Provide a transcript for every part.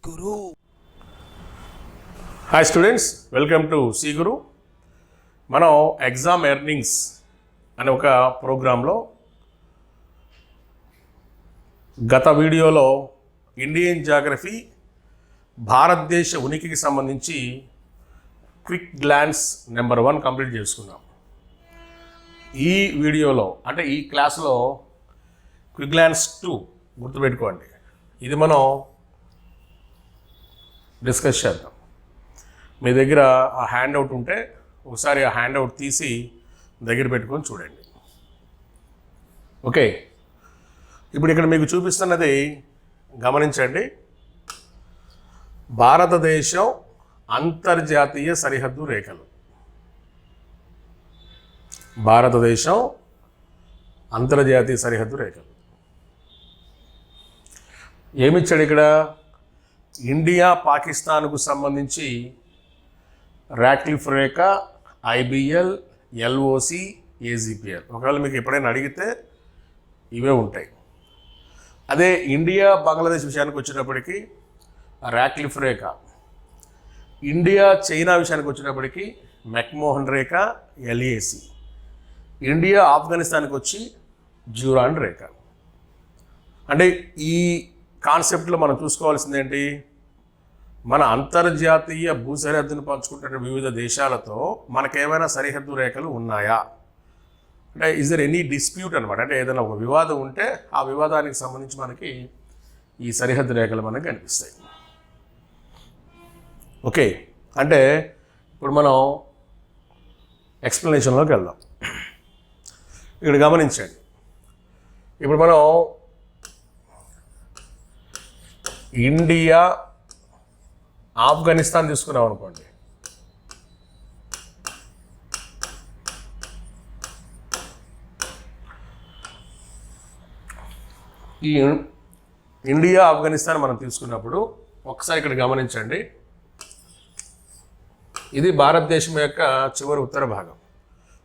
Guru. Hi students, welcome to C Guru. మనం exam earnings అనే ఒక ప్రోగ్రాంలో గత వీడియోలో ఇండియన్ జాగ్రఫీ భారతదేశ ఉనికికి సంబంధించి క్విక్ గ్లాన్స్ నెంబర్ 1 కంప్లీట్ చేసుకున్నాం. ఈ వీడియోలో అంటే ఈ క్లాస్లో క్విక్ గ్లాన్స్ 2 గుర్తుపెట్టుకోండి. ఇది మనం డిస్కస్ చేద్దాం. మీ దగ్గర ఆ హ్యాండ్అవుట్ ఉంటే ఒకసారి ఆ హ్యాండ్అవుట్ తీసి దగ్గర పెట్టుకొని చూడండి. ఓకే, ఇప్పుడు ఇక్కడ మీకు చూపిస్తున్నది గమనించండి. భారతదేశం అంతర్జాతీయ సరిహద్దు రేఖలు. భారతదేశం అంతర్జాతీయ సరిహద్దు రేఖలు ఏమిచ్చాడు ఇక్కడ? ఇండియా పాకిస్తాన్కు సంబంధించి రాక్లిఫ్ రేఖ, ఐబిఎల్, ఎల్ఓసి, ఏజీపీఎల్. ఒకవేళ మీకు ఎప్పుడైనా అడిగితే ఇవే ఉంటాయి. అదే ఇండియా బంగ్లాదేశ్ విషయానికి వచ్చినప్పటికీ రాక్లిఫ్ రేఖ, ఇండియా చైనా విషయానికి వచ్చినప్పటికీ మెక్మోహన్ రేఖ, ఎల్ఏసి, ఇండియా ఆఫ్ఘనిస్తాన్కి వచ్చి డ్యూరాండ్ రేఖ. అంటే ఈ కాన్సెప్ట్లో మనం చూసుకోవాల్సింది ఏంటి? మన అంతర్జాతీయ భూ సరిహద్దును పంచుకుంటున్న వివిధ దేశాలతో మనకేమైనా సరిహద్దు రేఖలు ఉన్నాయా, అంటే ఇస్ దర్ ఎనీ డిస్ప్యూట్ అనమాట. అంటే ఏదైనా ఒక వివాదం ఉంటే ఆ వివాదానికి సంబంధించి మనకి ఈ సరిహద్దు రేఖలు మనకు కనిపిస్తాయి. ఓకే, అంటే ఇప్పుడు మనం ఎక్స్ప్లెనేషన్లోకి వెళ్దాం. ఇక్కడ గమనించండి. ఇప్పుడు మనం ఇండియా ఆఫ్ఘనిస్తాన్ తీసుకున్నాం అనుకోండి. ఈ ఇండియా ఆఫ్ఘనిస్తాన్ మనం తీసుకున్నప్పుడు ఒకసారి ఇక్కడ గమనించండి. ఇది భారతదేశం యొక్క చివరి ఉత్తర భాగం.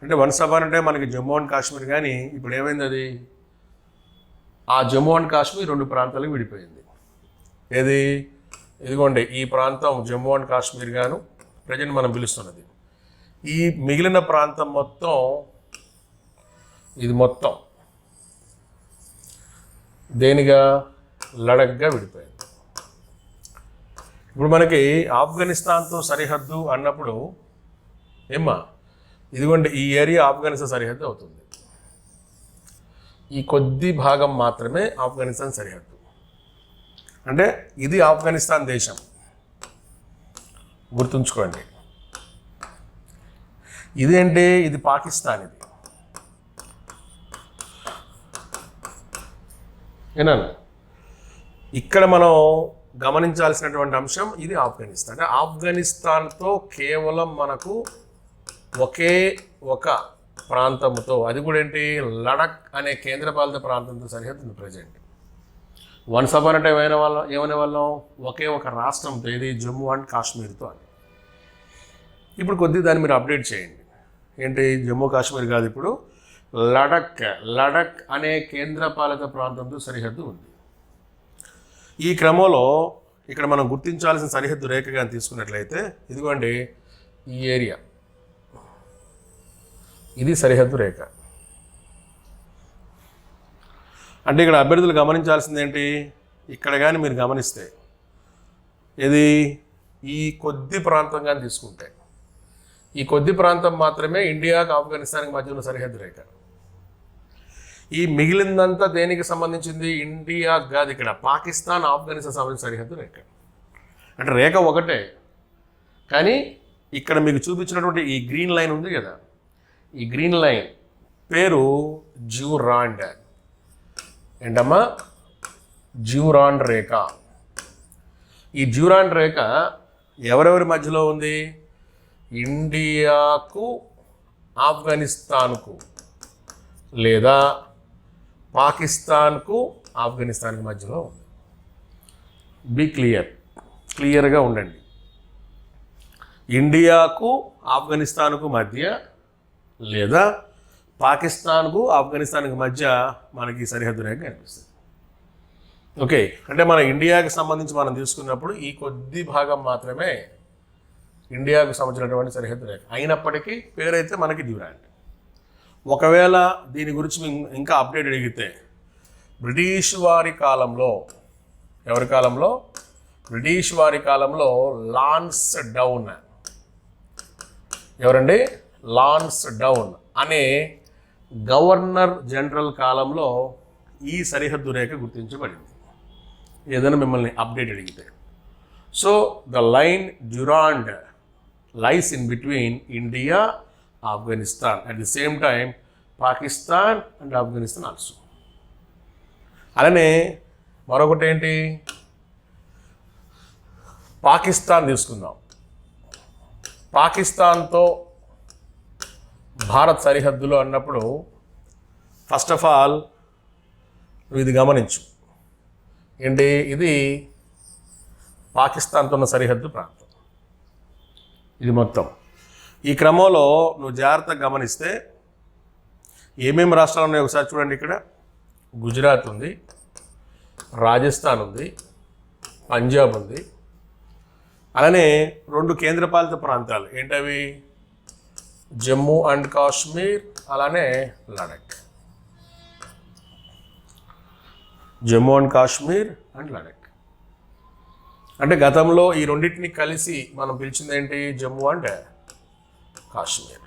అంటే వన్స్ అపాన్ అంటే మనకి జమ్మూ అండ్ కాశ్మీర్, కానీ ఇప్పుడు ఏమైంది? అది ఆ జమ్మూ అండ్ కాశ్మీర్ 2 ప్రాంతాలకు విడిపోయింది. ఏది? ఇదిగోండి, ఈ ప్రాంతం జమ్మూ అండ్ కాశ్మీర్ గాను ప్రజెంట్ మనం పిలుస్తున్నది. ఈ మిగిలిన ప్రాంతం మొత్తం, ఇది మొత్తం దేనిగా? లడఖ్గా విడిపోయింది. ఇప్పుడు మనకి ఆఫ్ఘనిస్తాన్తో సరిహద్దు అన్నప్పుడు ఏమ్మా, ఇదిగోండి ఈ ఏరియా ఆఫ్ఘనిస్తాన్ సరిహద్దు అవుతుంది. ఈ కొద్ది భాగం మాత్రమే ఆఫ్ఘనిస్తాన్ సరిహద్దు. అంటే ఇది ఆఫ్ఘనిస్తాన్ దేశం, గుర్తుంచుకోండి. ఇదేంటి? ఇది పాకిస్తాన్. ఇది ఏనాను ఇక్కడ మనం గమనించాల్సినటువంటి అంశం, ఇది ఆఫ్ఘనిస్తాన్. అంటే ఆఫ్ఘనిస్తాన్తో కేవలం మనకు ఒకే ఒక ప్రాంతంతో, అది కూడా ఏంటి? లడఖ్ అనే కేంద్రపాలిత ప్రాంతంతో సరిహద్దు ఉంది ప్రజెంట్. వన్స్ అపాన్ అంటే ఏమనే వాళ్ళం? ఒకే ఒక రాష్ట్రంతో, ఇది జమ్మూ అండ్ కాశ్మీర్తో అని. ఇప్పుడు కొద్దిగా దాన్ని మీరు అప్డేట్ చేయండి. ఏంటి? జమ్మూ కాశ్మీర్ కాదు, ఇప్పుడు లడఖ్ అనే కేంద్రపాలిత ప్రాంతంతో సరిహద్దు ఉంది. ఈ క్రమంలో ఇక్కడ మనం గుర్తించాల్సిన సరిహద్దు రేఖగా తీసుకున్నట్లయితే ఇదిగోండి ఈ ఏరియా, ఇది సరిహద్దు రేఖ. అంటే ఇక్కడ అభ్యర్థులు గమనించాల్సింది ఏంటి? ఇక్కడ కానీ మీరు గమనిస్తే ఇది ఈ కొద్ది ప్రాంతం కానీ తీసుకుంటే, ఈ కొద్ది ప్రాంతం మాత్రమే ఇండియాకి ఆఫ్ఘనిస్తాన్కి మధ్య ఉన్న సరిహద్దు రేఖ. ఈ మిగిలిందంతా దేనికి సంబంధించింది? ఇండియాకి కాదు, ఇక్కడ పాకిస్తాన్ ఆఫ్ఘనిస్తాన్ సంబంధించిన సరిహద్దు రేఖ. అంటే రేఖ ఒకటే, కానీ ఇక్కడ మీకు చూపించినటువంటి ఈ గ్రీన్ లైన్ ఉంది కదా, ఈ గ్రీన్ లైన్ పేరు డ్యూరాండ్. ఏంటమ్మా? డ్యూరాండ్ రేఖ. ఈ డ్యూరాండ్ రేఖ ఎవరెవరి మధ్యలో ఉంది? ఇండియాకు ఆఫ్ఘనిస్తాన్కు, లేదా పాకిస్తాన్కు ఆఫ్ఘనిస్తాన్కి మధ్యలో ఉంది. బీ క్లియర్గా ఉండండి. ఇండియాకు ఆఫ్ఘనిస్తాన్కు మధ్య, లేదా పాకిస్తాన్కు ఆఫ్ఘనిస్తాన్కి మధ్య మనకి సరిహద్దు రేఖ కనిపిస్తుంది. ఓకే, అంటే మన ఇండియాకి సంబంధించి మనం తీసుకున్నప్పుడు ఈ కొద్ది భాగం మాత్రమే ఇండియాకు సంబంధించినటువంటి సరిహద్దు రేఖ అయినప్పటికీ పేరైతే మనకి డ్యూరాండ్. ఒకవేళ దీని గురించి ఇంకా అప్డేట్ అడిగితే బ్రిటిష్ వారి కాలంలో, ఎవరి కాలంలో? బ్రిటిష్ వారి కాలంలో లాన్స్ డౌన్, ఎవరండి? లాన్స్ డౌన్ అనే గవర్నర్ జనరల్ కాలంలో ఈ సరిహద్దు రేఖ గుర్తించబడింది. ఏదైనా మిమ్మల్ని అప్డేట్ అడిగితే. So the line Durand lies in between India, Afghanistan, at the same time Pakistan and Afghanistan also. అలానే మరొకటి ఏంటి? పాకిస్తాన్ తీసుకుందాం. పాకిస్తాన్తో భారత్ సరిహద్దులో అన్నప్పుడు ఫస్ట్ ఆఫ్ ఆల్ ఇది గమనించు. ఏంటి ఇది? పాకిస్తాన్తో ఉన్న సరిహద్దు ప్రాంతం ఇది మొత్తం. ఈ క్రమంలో నువ్వు జాగ్రత్తగా గమనిస్తే ఏమేమి రాష్ట్రాలు ఉన్నాయో ఒకసారి చూడండి. ఇక్కడ గుజరాత్ ఉంది, రాజస్థాన్ ఉంది, పంజాబ్ ఉంది. అలానే 2 కేంద్రపాలిత ప్రాంతాలు ఏంటవి? జమ్మూ అండ్ కాశ్మీర్, అలానే లడఖ్. Jammu and Kashmir and Ladakh. అంటే గతంలో ఈ రెండింటిని కలిసి మనం పిలిచింది ఏంటి? జమ్మూ అండ్ కాశ్మీర్.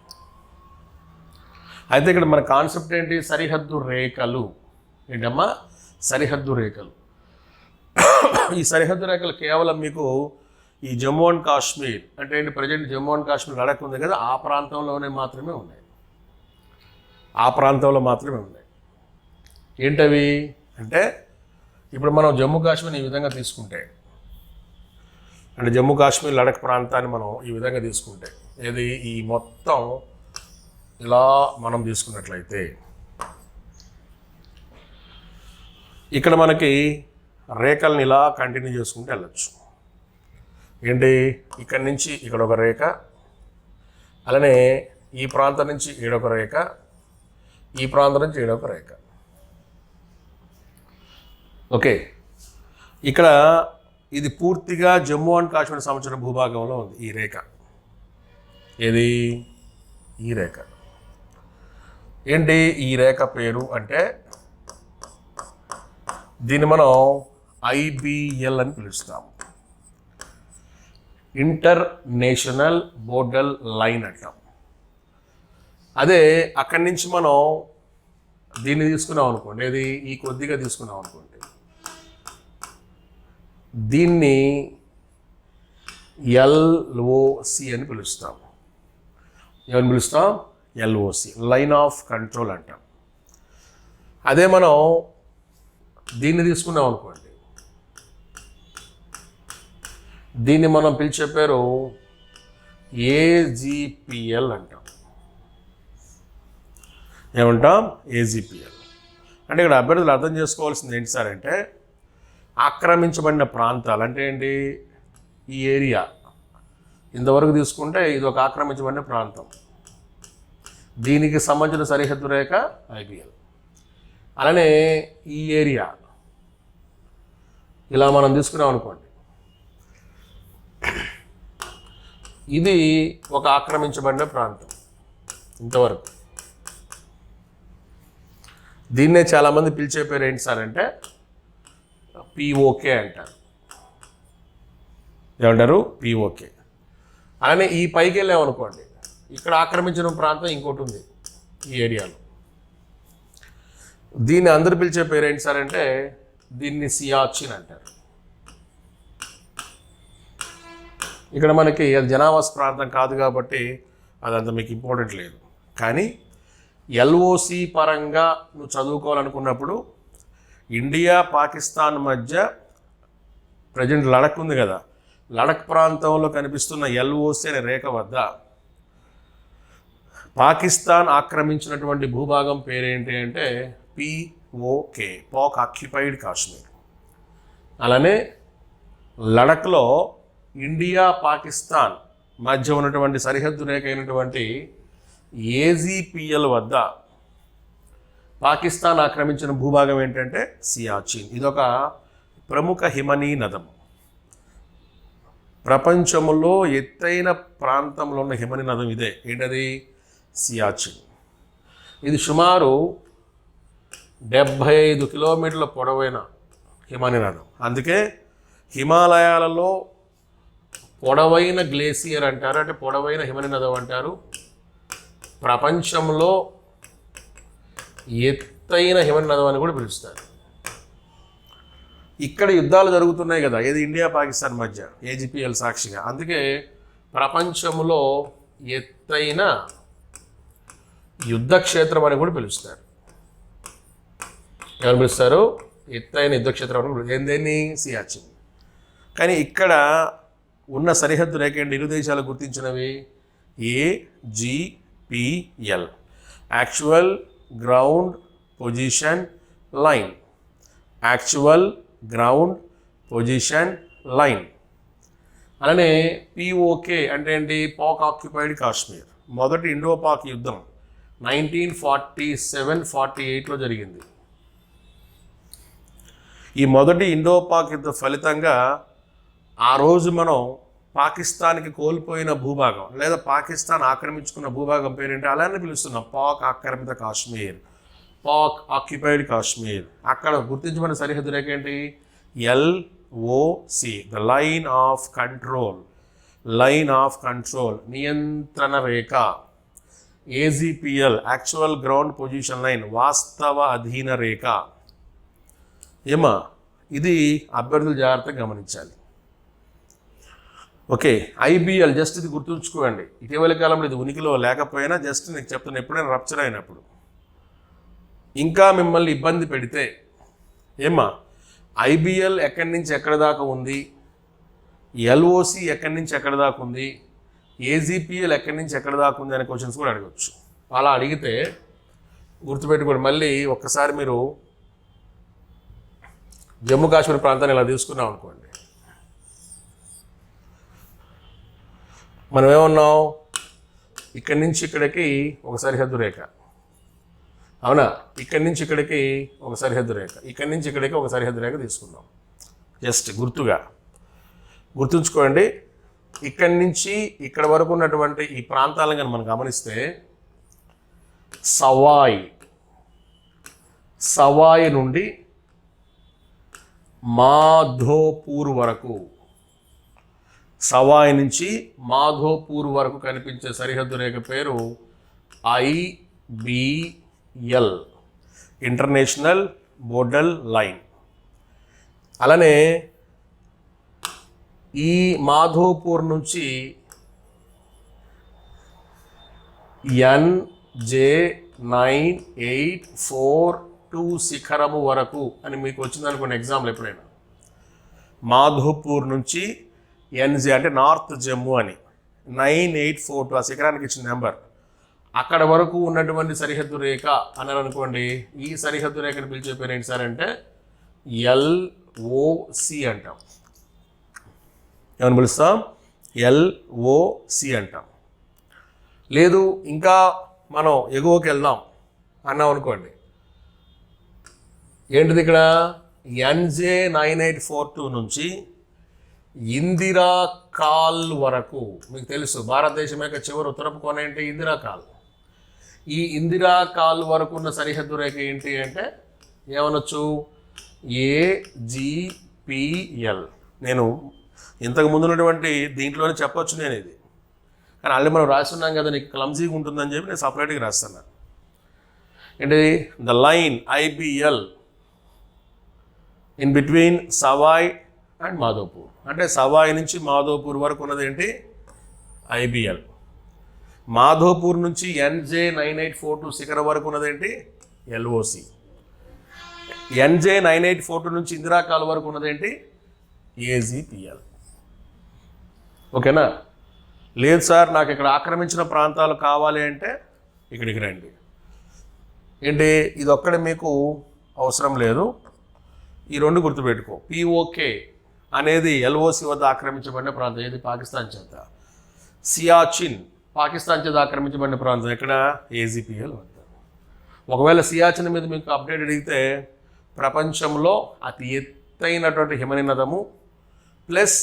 అయితే ఇక్కడ మన కాన్సెప్ట్ ఏంటి? సరిహద్దు రేఖలు. ఏంటమ్మా? సరిహద్దు రేఖలు. ఈ సరిహద్దు రేఖలు కేవలం మీకు ఈ జమ్మూ అండ్ కాశ్మీర్ అంటే ఏంటి? ప్రజెంట్ జమ్మూ అండ్ కాశ్మీర్ లడఖ్ ఉంది కదా, ఆ ప్రాంతంలోనే మాత్రమే ఉన్నాయి. ఆ ప్రాంతంలో మాత్రమే ఉన్నాయి. ఏంటవి అంటే ఇప్పుడు మనం జమ్మూ కాశ్మీర్ ఈ విధంగా తీసుకుంటే, అంటే జమ్మూ కాశ్మీర్ లడఖ్ ప్రాంతాన్ని మనం ఈ విధంగా తీసుకుంటే, ఏది ఈ మొత్తం ఇలా మనం తీసుకున్నట్లయితే ఇక్కడ మనకి రేఖల్ని ఇలా కంటిన్యూ చేసుకుంటూ వెళ్ళచ్చు. ఏంటి? ఇక్కడి నుంచి ఇక్కడ ఒక రేఖ, అలానే ఈ ప్రాంతం నుంచి ఈడొక రేఖ, ఈ ప్రాంతం నుంచి ఈడొక రేఖ. ఓకే, ఇక్కడ ఇది పూర్తిగా జమ్మూ అండ్ కాశ్మీర్ సంబంధించిన భూభాగంలో ఉంది ఈ రేఖ. ఏది? ఈ రేఖ. ఏంటి ఈ రేఖ పేరు అంటే దీన్ని మనం ఐబిఎల్ అని పిలుస్తాం. ఇంటర్నేషనల్ బోర్డర్ లైన్ అంటాం. అదే అక్కడి నుంచి మనం దీన్ని తీసుకున్నాం అనుకోండి, ఏది ఈ కొద్దిగా తీసుకున్నాం అనుకోండి, దీన్ని ఎల్ఓసి అని పిలుస్తాం. ఏమని పిలుస్తాం? ఎల్ఓసి, లైన్ ఆఫ్ కంట్రోల్ అంటాం. అదే మనం దీన్ని తీసుకున్నాం అనుకోండి, దీన్ని మనం పిలిచే పేరు ఏజిపిఎల్ అంటాం. ఏమంటాం? ఏజిపిఎల్. అంటే ఇక్కడ అభ్యర్థులు అర్థం చేసుకోవాల్సింది ఏంటి సార్ అంటే, ఆక్రమించబడిన ప్రాంతాలు అంటే ఏంటి? ఈ ఏరియా ఇంతవరకు తీసుకుంటే ఇది ఒక ఆక్రమించబడిన ప్రాంతం, దీనికి సంబంధించిన సరిహద్దు రేఖ ఐబిఎల్. అలానే ఈ ఏరియా ఇలా మనం తీసుకున్నాం అనుకోండి, ఇది ఒక ఆక్రమించబడిన ప్రాంతం ఇంతవరకు. దీన్నే చాలామంది పిలిచే పేరు ఏంటి సార్ అంటే పిఓకే అంటారు. ఏమంటారు? పిఓకే. అలానే ఈ పైకి వెళ్ళామనుకోండి, ఇక్కడ ఆక్రమించిన ప్రాంతం ఇంకోటి ఉంది ఈ ఏరియాలో. దీన్ని అందరు పిలిచే పేరు ఏంటి సార్ అంటే దీన్ని సియాచిన్ అంటారు. ఇక్కడ మనకి అది జనావాస ప్రాంతం కాదు కాబట్టి అదంతా మీకు ఇంపార్టెంట్ లేదు. కానీ ఎల్ఓసి పరంగా నువ్వు చదువుకోవాలనుకున్నప్పుడు ఇండియా పాకిస్తాన్ మధ్య ప్రజెంట్ లడఖ్ ఉంది కదా, లడఖ్ ప్రాంతంలో కనిపిస్తున్న ఎల్ఓసి అనే రేఖ వద్ద పాకిస్తాన్ ఆక్రమించినటువంటి భూభాగం పేరేంటి అంటే పిఓకే, పాక్ ఆక్యుపైడ్ కాశ్మీర్. అలానే లడఖ్లో ఇండియా పాకిస్తాన్ మధ్య ఉన్నటువంటి సరిహద్దు రేఖ అయినటువంటి ఏజిపిఎల్ వద్ద పాకిస్తాన్ ఆక్రమించిన భూభాగం ఏంటంటే సియాచిన్. ఇదొక ప్రముఖ హిమనీ నదం. ప్రపంచంలో ఎత్తైన ప్రాంతంలో ఉన్న హిమనీ నదం ఇదే. ఏంటది? సియాచిన్. ఇది సుమారు 75 కిలోమీటర్ల పొడవైన హిమనీ నదం. అందుకే హిమాలయాలలో పొడవైన గ్లేసియర్ అంటారు, అంటే పొడవైన హిమనీ నదం అంటారు. ప్రపంచంలో ఎత్తైన హిమనీ నదం అని కూడా పిలుస్తారు. ఇక్కడ యుద్ధాలు జరుగుతున్నాయి కదా, ఏది ఇండియా పాకిస్తాన్ మధ్య, ఏజీపీఎల్ సాక్షిగా. అందుకే ప్రపంచంలో ఎత్తైన యుద్ధ క్షేత్రం అని కూడా పిలుస్తారు. ఎవరు పిలుస్తారు? ఎత్తైన యుద్ధ క్షేత్రం అని పిలుస్తారు. ఏందేని? సియాచిన్. కానీ ఇక్కడ ఉన్న సరిహద్దు రేఖ ఇరు దేశాలు గుర్తించినవి AGPL, actual ground position line. Actual ground position line. అలానే POK అంటే ఏంటి? పాక్ ఆక్యుపైడ్ కాశ్మీర్. మొదటి ఇండో పాక్ యుద్ధం 1947-48లో జరిగింది. ఈ మొదటి ఇండో పాక్ యుద్ధ ఫలితంగా ఆ రోజు మనం పాకిస్తాన్కి కోల్పోయిన భూభాగం లేదా పాకిస్తాన్ ఆక్రమించుకున్న భూభాగం పేరేంటి? అలానే పిలుస్తున్నాం, పాక్ ఆక్రమిత కాశ్మీర్, పాక్ ఆక్యుపైడ్ కాశ్మీర్. అక్కడ గుర్తించబడిన సరిహద్దు రేఖ ఏంటి? LOC, the line of control. Line of control, నియంత్రణ రేఖ. AGPL, actual ground position line, వాస్తవ అధీన రేఖ. ఏమా, ఇది అభ్యర్థులు జాగ్రత్తగా గమనించాలి. ఓకే, IBL జస్ట్ ఇది గుర్తుంచుకోండి. ఇటీవలి కాలంలో ఇది ఉనికిలో లేకపోయినా జస్ట్ నీకు చెప్తున్నా, ఎప్పుడైనా రప్చర్ అయినప్పుడు ఇంకా మిమ్మల్ని ఇబ్బంది పెడితే, ఏమా IBL ఎక్కడి నుంచి ఎక్కడి దాకా ఉంది, LOC ఎక్కడి నుంచి ఎక్కడి దాకా ఉంది, AGPL ఎక్కడి నుంచి ఎక్కడి దాకా ఉంది అనే క్వశ్చన్స్ కూడా అడగవచ్చు. అలా అడిగితే గుర్తుపెట్టుకోండి. మళ్ళీ ఒక్కసారి మీరు జమ్మూ కాశ్మీర్ ప్రాంతాన్ని ఇలా తీసుకున్నాం అనుకోండి, మనం ఏమన్నాం? ఇక్కడి నుంచి ఇక్కడికి ఒక సరిహద్దు రేఖ, అవునా? ఇక్కడి నుంచి ఇక్కడికి ఒక సరిహద్దు రేఖ, ఇక్కడి నుంచి ఇక్కడికి ఒక సరిహద్దు రేఖ తీసుకుందాం. జస్ట్ గుర్తుగా గుర్తుంచుకోండి. ఇక్కడి నుంచి ఇక్కడ వరకు ఉన్నటువంటి ఈ ప్రాంతాలను కానీ మనం గమనిస్తే సవాయ్ నుండి మాధోపూర్ వరకు, సవాయ్ నుంచి మాధోపూర్ వరకు కనిపించే సరిహద్దు రేఖ పేరు IBL, ఇంటర్నేషనల్ బోర్డర్ లైన్. అలానే ఈ మాధోపూర్ నుంచి NJ9842 శిఖరము వరకు అని మీకు వచ్చిందనుకోండి ఎగ్జాంపుల్ ఎప్పుడైనా. మాధోపూర్ నుంచి NJ అంటే నార్త్ జమ్మూ అని 9842 ఆ శిఖరానికి ఇచ్చిన నెంబర్. అక్కడ వరకు ఉన్నటువంటి సరిహద్దు రేఖ అన్నారు అనుకోండి. ఈ సరిహద్దు రేఖను పిలిచే పేరు ఏంటి సార్ అంటే LOC అంటాం. ఏమని పిలుస్తాం? LOC అంటాం. లేదు ఇంకా మనం ఎగువకి వెళ్దాం అన్నాం అనుకోండి, ఏంటిది ఇక్కడ? NJ9842 నుంచి ఇందిరా కాల్ వరకు. మీకు తెలుసు భారతదేశం యొక్క చివరి ఉత్తరపు కోన ఏంటి? ఇందిరా కాల్. ఈ ఇందిరా కాల్ వరకు ఉన్న సరిహద్దు రేఖ ఏంటి అంటే ఏమనొచ్చు? AGPL. నేను ఇంతకు ముందు ఉన్నటువంటి దీంట్లోనే చెప్పొచ్చు నేను ఇది, కానీ ఆల్రెడీ మనం రాస్తున్నాం కదా, నీకు క్లమ్జీగా ఉంటుందని చెప్పి నేను సపరేట్గా రాస్తాను. ఏంటి? The line IBL in between Savoy and Madhopur. అంటే సవాయ్ నుంచి మాధోపూర్ వరకు ఉన్నది ఏంటి? IBL. మాధోపూర్ నుంచి NJ9842 శిఖరం వరకు ఉన్నదేంటి? LOC. NJ9842 నుంచి ఇందిరాకాల్ వరకు ఉన్నదేంటి? AGPL. ఓకేనా? లేదు సార్ నాకు ఇక్కడ ఆక్రమించిన ప్రాంతాలు కావాలి అంటే ఇక్కడికి రండి. ఏంటి? ఇది ఒక్కడే మీకు అవసరం లేదు, ఈ రెండు గుర్తుపెట్టుకో. POK అనేది LOC వద్ద ఆక్రమించబడిన ప్రాంతం. ఏది? పాకిస్తాన్ చేత. సియాచిన్ పాకిస్తాన్ చేత ఆక్రమించబడిన ప్రాంతం ఎక్కడ? AGPL వద్ద. ఒకవేళ సియాచిన్ మీద మీకు అప్డేట్ అడిగితే ప్రపంచంలో అతి ఎత్తైనటువంటి హిమనీనదము ప్లస్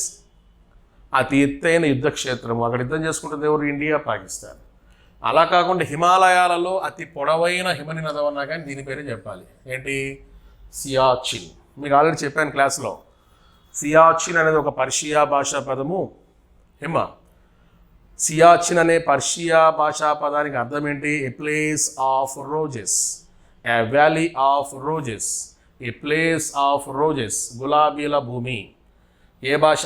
అతి ఎత్తైన యుద్ధ క్షేత్రము. అక్కడ యుద్ధం చేసుకుంటుంది ఎవరు? ఇండియా, పాకిస్తాన్. అలా కాకుండా హిమాలయాలలో అతి పొడవైన హిమనీనదం అన్నా కానీ దీని పేరే చెప్పాలి. ఏంటి? సియాచిన్. మీకు ఆల్రెడీ చెప్పాను క్లాస్లో. సియాచిన్ అనేది ఒక పర్షియా భాషా పదము. సియాచిన్ అనే పర్షియా భాషా పదానికి అర్థం ఏంటి? A place of roses, a valley of roses, a place of roses, గులాబీల భూమి. ఏ భాష?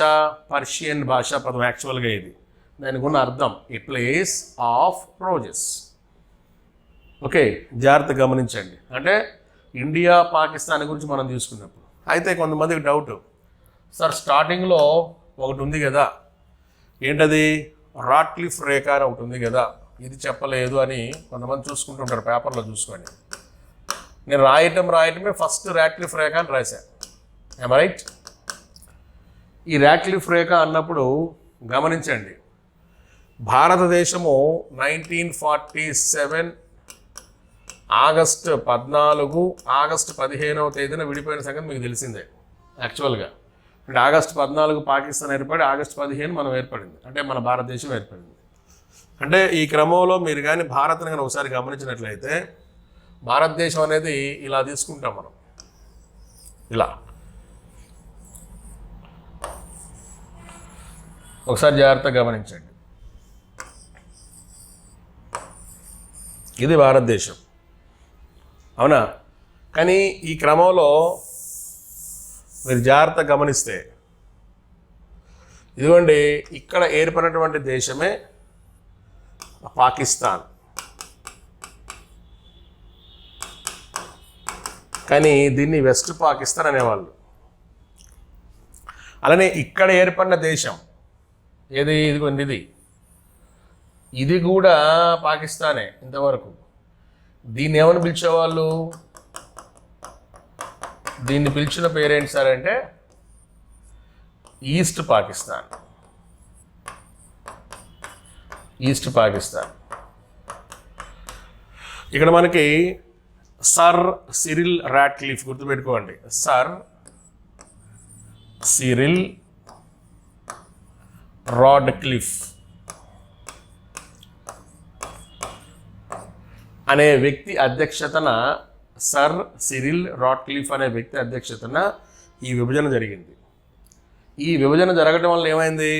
పర్షియన్ భాషా పదం యాక్చువల్గా ఇది. దానికి ఉన్న అర్థం ఏ ప్లేస్ ఆఫ్ రోజెస్. ఓకే, జాగ్రత్త గమనించండి. అంటే ఇండియా పాకిస్తాన్ గురించి మనం తీసుకున్నప్పుడు అయితే కొంతమందికి డౌట్, సార్ స్టార్టింగ్లో ఒకటి ఉంది కదా, ఏంటది? రాట్లిఫ్ రేఖ అని ఒకటి ఉంది కదా, ఇది చెప్పలేదు అని కొంతమంది చూసుకుంటుంటారు పేపర్లో చూసుకొని. నేను రాయటమే ఫస్ట్ రాట్లిఫ్ రేఖ అని రాశాను. ఏం రైట్? ఈ రాట్లిఫ్ రేఖ అన్నప్పుడు గమనించండి, భారతదేశము 1947 ఆగస్టు 14, ఆగస్టు 15వ తేదీన విడిపోయిన సంగతి మీకు తెలిసిందే యాక్చువల్గా. అంటే ఆగస్టు 14 పాకిస్తాన్ ఏర్పడి ఆగస్టు 15 మనం ఏర్పడింది, అంటే మన భారతదేశం ఏర్పడింది. అంటే ఈ క్రమంలో మీరు కానీ భారత్ని కానీ ఒకసారి గమనించినట్లయితే భారతదేశం అనేది ఇలా తీసుకుంటాం మనం, ఇలా. ఒకసారి జాగ్రత్తగా గమనించండి, ఇది భారతదేశం, అవునా? కానీ ఈ క్రమంలో మీరు జాగ్రత్తగా గమనిస్తే ఇదిగోండి, ఇక్కడ ఏర్పడినటువంటి దేశమే పాకిస్తాన్. కానీ దీన్ని వెస్ట్ పాకిస్తాన్ అనేవాళ్ళు. అలానే ఇక్కడ ఏర్పడిన దేశం ఏది? ఇదిగోండి, ఇది కూడా పాకిస్తానే ఇంతవరకు. దీన్ని ఏమని పిలిచేవాళ్ళు? దీన్ని పిలిచిన పేరేంటి సార్ అంటే ఈస్ట్ పాకిస్తాన్. ఈస్ట్ పాకిస్తాన్. ఇక్కడ మనకి సర్ సిరిల్ రాట్లిఫ్ గుర్తుపెట్టుకోండి, సర్ సిరిల్ రాడ్క్లిఫ్ అనే వ్యక్తి అధ్యక్షతన, సర్ సిరిల్ రాడ్క్లిఫ్ అనే వ్యక్తి అధ్యక్షతన ఈ విభజన జరిగింది. ఈ విభజన జరగడం వల్ల ఏమైంది?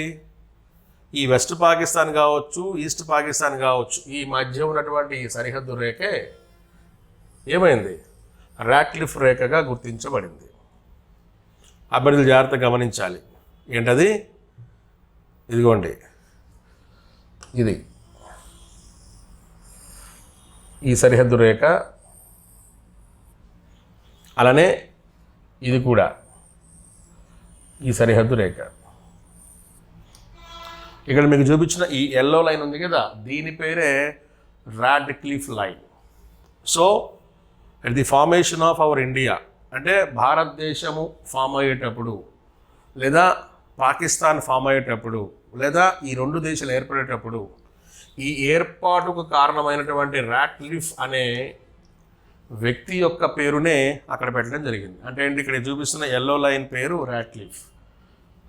ఈ వెస్ట్ పాకిస్తాన్ కావచ్చు, ఈస్ట్ పాకిస్తాన్ కావచ్చు, ఈ మధ్య ఉన్నటువంటి ఈ సరిహద్దు రేఖే ఏమైంది? రాట్లిఫ్ రేఖగా గుర్తించబడింది. అభ్యర్థులు జాగ్రత్తగా గమనించాలి. ఏంటది? ఇదిగోండి, ఇది ఈ సరిహద్దు రేఖ. అలానే ఇది కూడా ఈ సరిహద్దు రేఖ. ఇక్కడ మీకు చూపించిన ఈ ఎల్లో లైన్ ఉంది కదా, దీని పేరే Radcliffe line. So at the formation of our India, అంటే భారతదేశము ఫామ్ అయ్యేటప్పుడు, లేదా పాకిస్తాన్ ఫామ్ అయ్యేటప్పుడు, లేదా ఈ రెండు దేశాలు ఏర్పడేటప్పుడు ఈ ఏర్పాటుకు కారణమైనటువంటి రాట్లిఫ్ అనే వ్యక్తి యొక్క పేరునే అక్కడ పెట్టడం జరిగింది. అంటే ఏంటి? ఇక్కడ చూపిస్తున్న ఎల్లో లైన్ పేరు రాట్లిఫ్.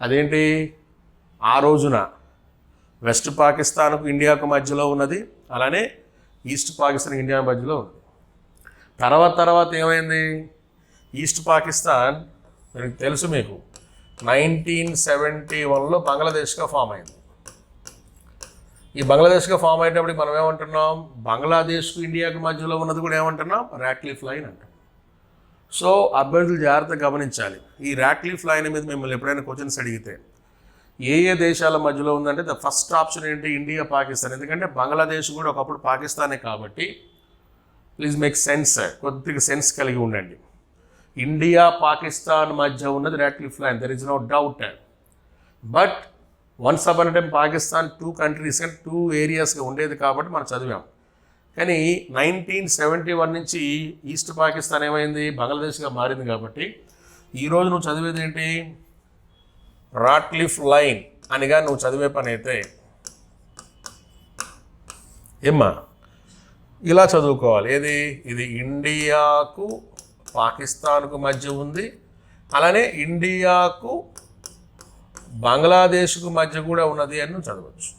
అదేంటి? ఆ రోజున వెస్ట్ పాకిస్తాన్కు ఇండియాకు మధ్యలో ఉన్నది, అలానే ఈస్ట్ పాకిస్తాన్ ఇండియా మధ్యలో ఉంది. తర్వాత ఏమైంది? ఈస్ట్ పాకిస్తాన్ మీకు తెలుసు, మీకు 1971లో బంగ్లాదేశ్గా ఫామ్ అయింది. ఈ బంగ్లాదేశ్గా ఫామ్ అయ్యేటప్పుడు మనం ఏమంటున్నాం? బంగ్లాదేశ్కు ఇండియాకు మధ్యలో ఉన్నది కూడా ఏమంటున్నాం? రాట్లిఫ్ లైన్ అంటాం. సో అభ్యర్థులు జాగ్రత్తగా గమనించాలి. ఈ రాట్లిఫ్ లైన్ మీద మిమ్మల్ని ఎప్పుడైనా క్వశ్చన్స్ అడిగితే ఏ దేశాల మధ్యలో ఉందంటే ద ఫస్ట్ ఆప్షన్ ఏంటి? ఇండియా, పాకిస్తాన్. ఎందుకంటే బంగ్లాదేశ్ కూడా ఒకప్పుడు పాకిస్తానే కాబట్టి ప్లీజ్ మేక్ సెన్స్, కొద్దిగా సెన్స్ కలిగి ఉండండి. ఇండియా పాకిస్తాన్ మధ్య ఉన్నది Radcliffe line, there is no doubt. But once upon a time Pakistan 2 countries and 2 ఏరియాస్గా ఉండేది కాబట్టి మనం చదివాం. కానీ 1971 నుంచి ఈస్ట్ పాకిస్తాన్ ఏమైంది? బంగ్లాదేశ్గా మారింది. కాబట్టి ఈరోజు నువ్వు చదివేది ఏంటి? రాట్లిఫ్ లైన్ అనిగా నువ్వు చదివే పని అయితే ఏమ్మా ఇలా చదువుకోవాలి. ఏది? ఇది ఇండియాకు పాకిస్తాన్కు మధ్య ఉంది, అలానే ఇండియాకు బంగ్లాదేశ్కు మధ్య కూడా ఉన్నది అని చదవచ్చు.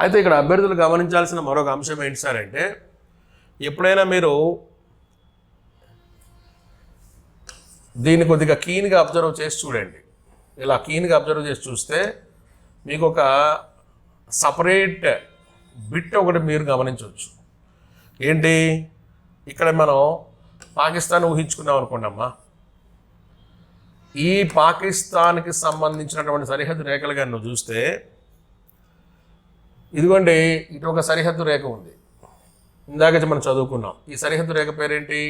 అయితే ఇక్కడ అభ్యర్థులు గమనించాల్సిన మరొక అంశం ఏంటి సార్ అంటే, ఎప్పుడైనా మీరు దీన్ని కొద్దిగా కీన్గా అబ్జర్వ్ చేసి చూడండి. ఇలా కీన్గా అబ్జర్వ్ చేసి చూస్తే మీకు ఒక సపరేట్ బిట్ ఒకటి మీరు గమనించవచ్చు. ఏంటి, ఇక్కడ మనం పాకిస్తాన్ ఊహించుకున్నాం అనుకోండి అమ్మా. ఈ పాకిస్తాన్కి సంబంధించినటువంటి సరిహద్దు రేఖలు కానీ నువ్వు చూస్తే, ఇదిగోండి ఇటు ఒక సరిహద్దు రేఖ ఉంది, ఇందాక మనం చదువుకున్నాం. ఈ సరిహద్దు రేఖ పేరేంటి,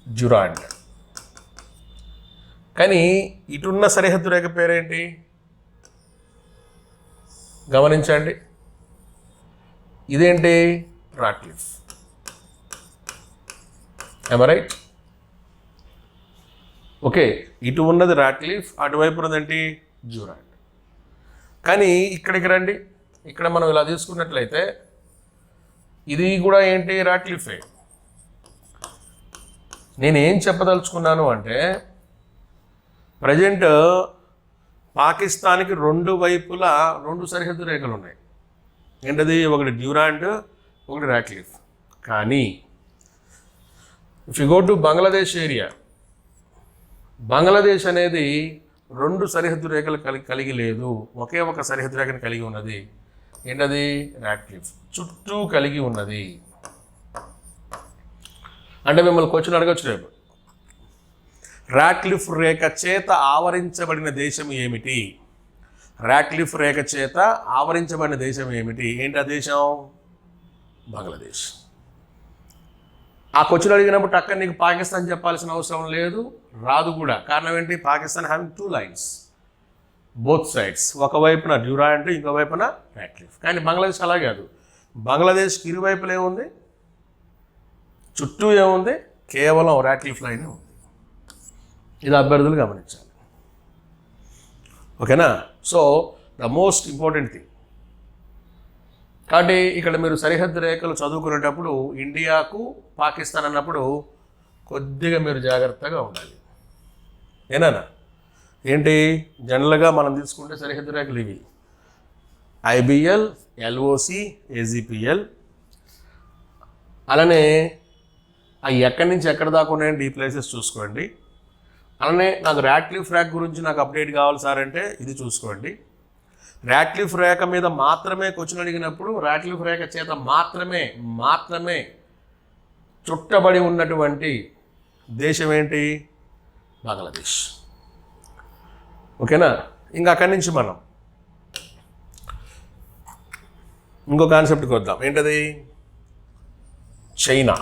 డ్యూరాండ్. కానీ ఇటున్న సరిహద్దు రేఖ పేరేంటి గమనించండి, ఇదేంటి, Ratliff. am I right? Okay, ఇటు ఉన్నది రాట్లిఫ్, అటువైపు ఉన్నదేంటి, డ్యూరాండ్. కానీ ఇక్కడికి రండి, ఇక్కడ మనం ఇలా తీసుకున్నట్లయితే ఇది కూడా ఏంటి, రాట్లిఫే. నేనేం చెప్పదలుచుకున్నాను అంటే, ప్రజెంట్ పాకిస్తాన్కి రెండు వైపులా రెండు సరిహద్దు రేఖలు ఉన్నాయి. ఏంటది, ఒకటి డ్యూరాండ్, ఒకటి రాట్లిఫ్. కానీ if you go to Bangladesh area, Bangladesh అనేది రెండు సరిహద్దు రేఖలు కలిగి లేదు, ఒకే ఒక సరిహద్దు రేఖను కలిగి ఉన్నది. ఏంటది, రాట్లిఫ్. చుట్టూ కలిగి ఉన్నది. అంటే మిమ్మల్ని క్వశ్చన్ అడగచ్చు రేపు, రాట్లిఫ్ రేఖ చేత ఆవరించబడిన దేశం ఏమిటి? రాట్లిఫ్ రేఖ చేత ఆవరించబడిన దేశం ఏమిటి? ఏంటి ఆ దేశం? బంగ్లాదేశ్. ఆ క్వశ్చన్ అడిగినప్పుడు టక్కన నీకు పాకిస్తాన్ చెప్పాల్సిన అవసరం లేదు, రాదు కూడా. కారణం ఏంటి, Pakistan having 2 lines both sides, ఒకవైపున డ్యూరాండ్, ఇంకోవైపున రాట్లిఫ్. కానీ బంగ్లాదేశ్ అలా కాదు. బంగ్లాదేశ్కి ఇరువైపులు ఏముంది, చుట్టూ ఏముంది, కేవలం రాట్లిఫ్ లైన్ ఉంది. ఇది అభ్యర్థులు గమనించాలి. ఓకేనా? So the most important thing. కాబట్టి ఇక్కడ మీరు సరిహద్దు రేఖలు చదువుకునేటప్పుడు ఇండియాకు పాకిస్తాన్ అన్నప్పుడు కొద్దిగా మీరు జాగ్రత్తగా ఉండాలి. ఏనా? ఏంటి, జనరల్గా మనం తీసుకుంటే సరిహద్దు రేఖలు ఇవి IBL, LOC, AZPL. అలానే అవి ఎక్కడి నుంచి ఎక్కడ దాకా ఉన్నాయండి, ఈ ప్లేసెస్ చూసుకోండి. అలానే నాకు రాట్లిఫ్ రేఖ గురించి నాకు అప్డేట్ కావాలి సార్ అంటే ఇది చూసుకోండి. రాట్లిఫ్ రేఖ మీద మాత్రమే క్వశ్చన్ అడిగినప్పుడు రాట్లిఫ్ రేఖ చేత మాత్రమే చుట్టబడి ఉన్నటువంటి దేశం ఏంటి, బంగ్లాదేశ్. ఓకేనా? ఇంకా అక్కడి నుంచి మనం ఇంకో కాన్సెప్ట్కి వద్దాం. ఏంటది, చైనా.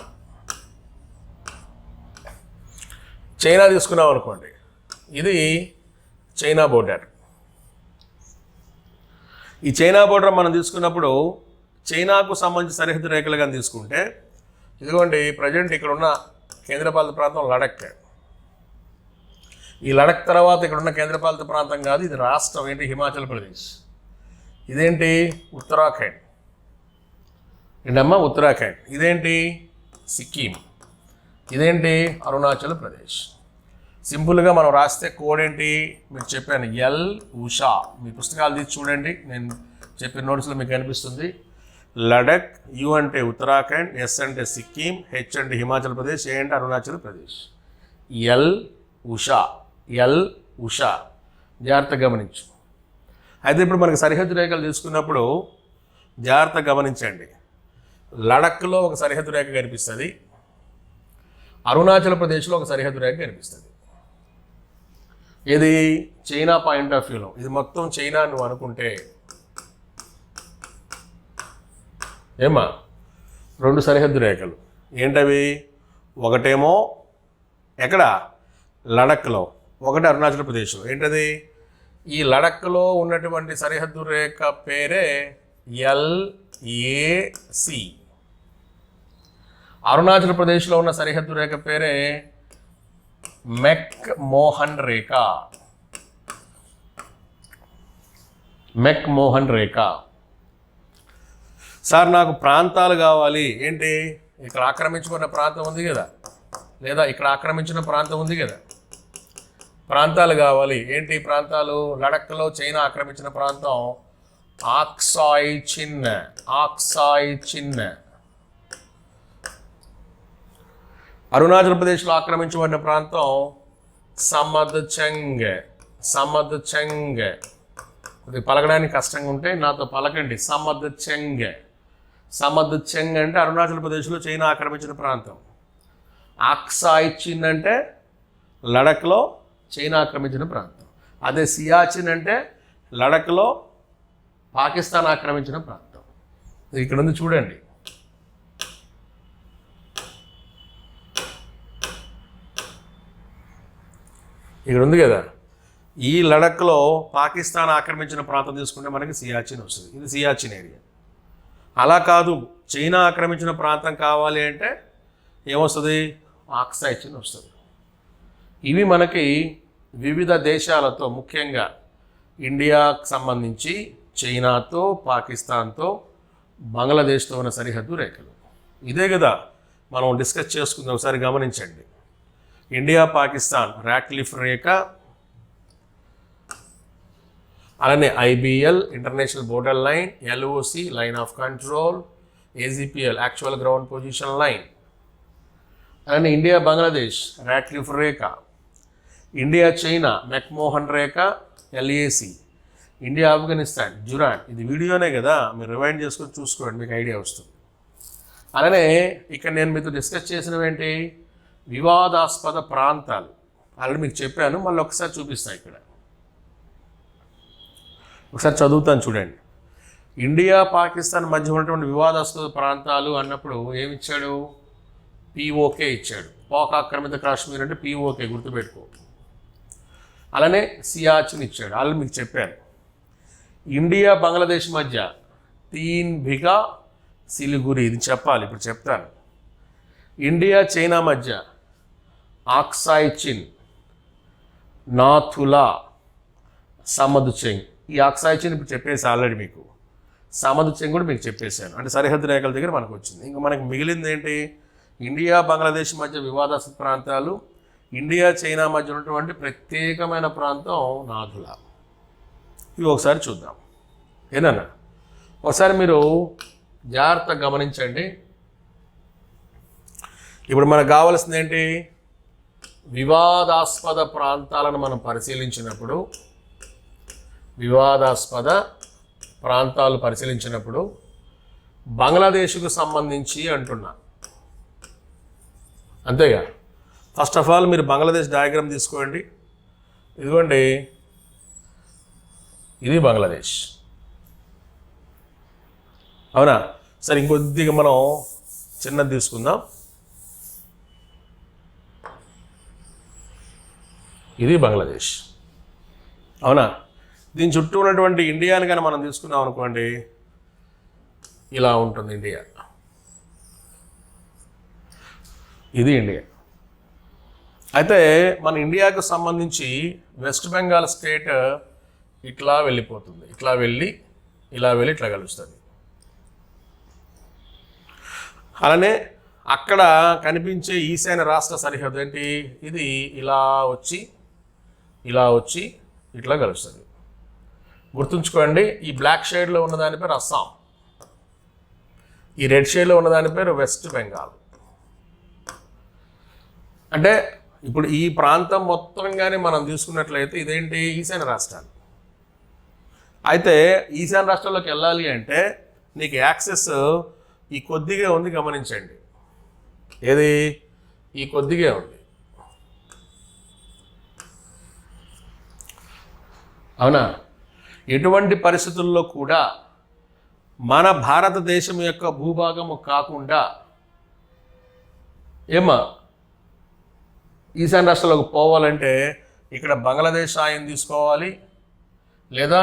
చైనా తీసుకున్నాం అనుకోండి, ఇది చైనా బోర్డర్. ఈ చైనా బోర్డర్ మనం తీసుకున్నప్పుడు చైనాకు సంబంధించిన సరిహద్దు రేఖలు కానీ తీసుకుంటే, ఇదిగోండి ప్రజెంట్ ఇక్కడ ఉన్న కేంద్రపాలిత ప్రాంతం లడక్. ఈ లడక్ తర్వాత ఇక్కడ ఉన్న కేంద్రపాలిత ప్రాంతం కాదు, ఇది రాష్ట్రం. ఏంటి, హిమాచల్ ప్రదేశ్. ఇదేంటి, ఉత్తరాఖండ్. ఏంటమ్మా, ఉత్తరాఖండ్. ఇదేంటి, సిక్కిం. ఇదేంటి, అరుణాచల్ ప్రదేశ్. సింపుల్గా మనం రాస్తే కోడ్ ఏంటి మీకు చెప్పాను, ఎల్ ఉషా. మీ పుస్తకాలు తీసి చూడండి, నేను చెప్పిన నోట్స్లో మీకు కనిపిస్తుంది. లడక్, యు అంటే ఉత్తరాఖండ్, ఎస్ అంటే సిక్కిం, హెచ్ అంటే హిమాచల్ ప్రదేశ్, ఏ అంటే అరుణాచల్ ప్రదేశ్. L Usha, L Usha. జాగ్రత్తగా గమనించు. అయితే ఇప్పుడు మనకి సరిహద్దు రేఖలు తీసుకున్నప్పుడు జాగ్రత్తగా గమనించండి. లడఖ్లో ఒక సరిహద్దు రేఖ కనిపిస్తుంది, అరుణాచల్ ప్రదేశ్లో ఒక సరిహద్దు రేఖ కనిపిస్తుంది. ఇది చైనా పాయింట్ ఆఫ్ వ్యూలో, ఇది మొత్తం చైనా నువ్వు అనుకుంటే ఏమా, రెండు సరిహద్దు రేఖలు ఏంటవి, ఒకటేమో ఎక్కడ, లడఖ్లో, ఒకటి అరుణాచల్ ప్రదేశ్లో. ఏంటది, ఈ లడఖ్లో ఉన్నటువంటి సరిహద్దు రేఖ పేరే LAC. అరుణాచల్ ప్రదేశ్లో ఉన్న సరిహద్దు రేఖ పేరే మెక్ మోహన్ రేఖ. మెక్ మోహన్ రేఖ. సార్ నాకు ప్రాంతాలు కావాలి. ఏంటి, ఇక్కడ ఆక్రమించుకున్న ప్రాంతం ఉంది కదా, లేదా ఇక్కడ ఆక్రమించిన ప్రాంతం ఉంది కదా, ప్రాంతాలు కావాలి. ఏంటి ప్రాంతాలు? లడఖ్లో చైనా ఆక్రమించిన ప్రాంతం ఆక్సాయ్ చిన్. అరుణాచల్ ప్రదేశ్లో ఆక్రమించబడిన ప్రాంతం సమద్చెంగ్. ఇది పలకడానికి కష్టంగా ఉంటే నాతో పలకండి. సమద్చెంగ్ అంటే అరుణాచల్ ప్రదేశ్లో చైనా ఆక్రమించిన ప్రాంతం. ఆక్సాయ్ చిన్ అంటే లడఖ్లో చైనా ఆక్రమించిన ప్రాంతం. అదే సియాచిన్ అంటే లడఖ్లో పాకిస్తాన్ ఆక్రమించిన ప్రాంతం. ఇక్కడ ఉంది చూడండి. ఇక్కడ ఉంది కదా, ఈ లడఖ్లో పాకిస్తాన్ ఆక్రమించిన ప్రాంతం తీసుకుంటే మనకి సియాచిన్ వస్తుంది. ఇది సియాచిన్ ఏరియా. అలా కాదు, చైనా ఆక్రమించిన ప్రాంతం కావాలి అంటే ఏమొస్తుంది? ఆక్సాయ్ చిన్ వస్తుంది. ఇవి మనకి వివిధ దేశాలతో, ముఖ్యంగా ఇండియాకు సంబంధించి చైనాతో, పాకిస్తాన్తో, బంగ్లాదేశ్తో ఉన్న సరిహద్దు రేఖలు. ఇదే కదా మనం డిస్కస్ చేసుకుందాం. ఒకసారి గమనించండి. ఇండియా పాకిస్తాన్ రాట్లిఫ్ రేఖ, అలానే IBL international border line, LOC line of control, AGPL actual ground position line, అలానే ఇండియా బంగ్లాదేశ్ రాట్లిఫ్ రేఖ, ఇండియా చైనా మెక్మోహన్ రేఖ, ఎల్ఏసి, ఇండియా ఆఫ్ఘనిస్తాన్ జురాన్. ఇది వీడియోనే కదా, మీరు రివైండ్ చేసుకొని చూసుకోండి, మీకు ఐడియా వస్తుంది. అలానే ఇక్కడ నేను మీతో డిస్కస్ చేసినవి ఏంటి? వివాదాస్పద ప్రాంతాలు. ఆల్రెడీ మీకు చెప్పాను, మళ్ళీ ఒకసారి చూపిస్తాను. ఇక్కడ ఒకసారి చదువుతాను చూడండి. ఇండియా పాకిస్తాన్ మధ్య ఉన్నటువంటి వివాదాస్పద ప్రాంతాలు అన్నప్పుడు ఏమిచ్చాడు? పిఓకే ఇచ్చాడు. పాక్ ఆక్రమిత కాశ్మీర్ అంటే పిఓకే, గుర్తుపెట్టుకో. అలానే సియాచిన్ ఇచ్చాడు, ఆల్రెడీ మీకు చెప్పాను. ఇండియా బంగ్లాదేశ్ మధ్య తీన్ బిగా సిలిగురి, ఇది చెప్పాలి, ఇప్పుడు చెప్తాను. ఇండియా చైనా మధ్య ఆక్సాయ్ చిన్, నాథులా, సమద్చెంగ్. ఈ ఆక్సాయ్ చిన్ ఇప్పుడు చెప్పేసి ఆల్రెడీ మీకు. సమద్చెంగ్ కూడా మీకు చెప్పేశాను. అంటే సరిహద్దు రేఖల దగ్గర మనకు వచ్చింది. ఇంకా మనకు మిగిలింది ఏంటి? ఇండియా బంగ్లాదేశ్ మధ్య వివాదాస్పద ప్రాంతాలు, ఇండియా చైనా మధ్య ఉన్నటువంటి ప్రత్యేకమైన ప్రాంతం నాథులా. ఇవి ఒకసారి చూద్దాం. ఏనన్నా ఒకసారి మీరు జాగ్రత్తగా గమనించండి. ఇప్పుడు మనకు కావాల్సింది ఏంటి? వివాదాస్పద ప్రాంతాలను మనం పరిశీలించినప్పుడు, బంగ్లాదేశ్కు సంబంధించి అంటున్నా, అంతేగా. ఫస్ట్ ఆఫ్ ఆల్ మీరు బంగ్లాదేశ్ డయాగ్రామ్ తీసుకోండి. ఇదిగోండి, ఇది బంగ్లాదేశ్, అవునా? సరే, ఇంకొద్దిగా మనం చిన్నది తీసుకుందాం. ఇది బంగ్లాదేశ్, అవునా? దీని చుట్టూ ఉన్నటువంటి ఇండియాని కానీ మనం తీసుకున్నాం అనుకోండి, ఇలా ఉంటుంది ఇండియా. ఇది ఇండియా. అయితే మన ఇండియాకు సంబంధించి వెస్ట్ బెంగాల్ స్టేట్ ఇట్లా వెళ్ళిపోతుంది, ఇట్లా వెళ్ళి ఇట్లా కలుస్తుంది. అలానే అక్కడ కనిపించే ఈశాన్య రాష్ట్ర సరిహద్దు ఏంటి? ఇది ఇలా వచ్చి ఇట్లా కలుస్తుంది. గుర్తుంచుకోండి, ఈ బ్లాక్ షేడ్లో ఉన్న దాని పేరు అస్సాం, ఈ రెడ్ షేడ్లో ఉన్న దాని పేరు వెస్ట్ బెంగాల్. అంటే ఇప్పుడు ఈ ప్రాంతం మొత్తంగానే మనం తీసుకున్నట్లయితే ఇదేంటి? ఈశాన్య రాష్ట్రాలు. అయితే ఈశాన్య రాష్ట్రాల్లోకి వెళ్ళాలి అంటే నీకు యాక్సెస్ ఈ కొద్దిగా ఉంది, గమనించండి. ఏది? ఈ కొద్దిగా ఉంది, అవునా? ఎటువంటి పరిస్థితుల్లో కూడా మన భారతదేశం యొక్క భూభాగము కాకుండా ఈశాన్య రాష్ట్రాలకు పోవాలంటే ఇక్కడ బంగ్లాదేశ్ సాయం తీసుకోవాలి, లేదా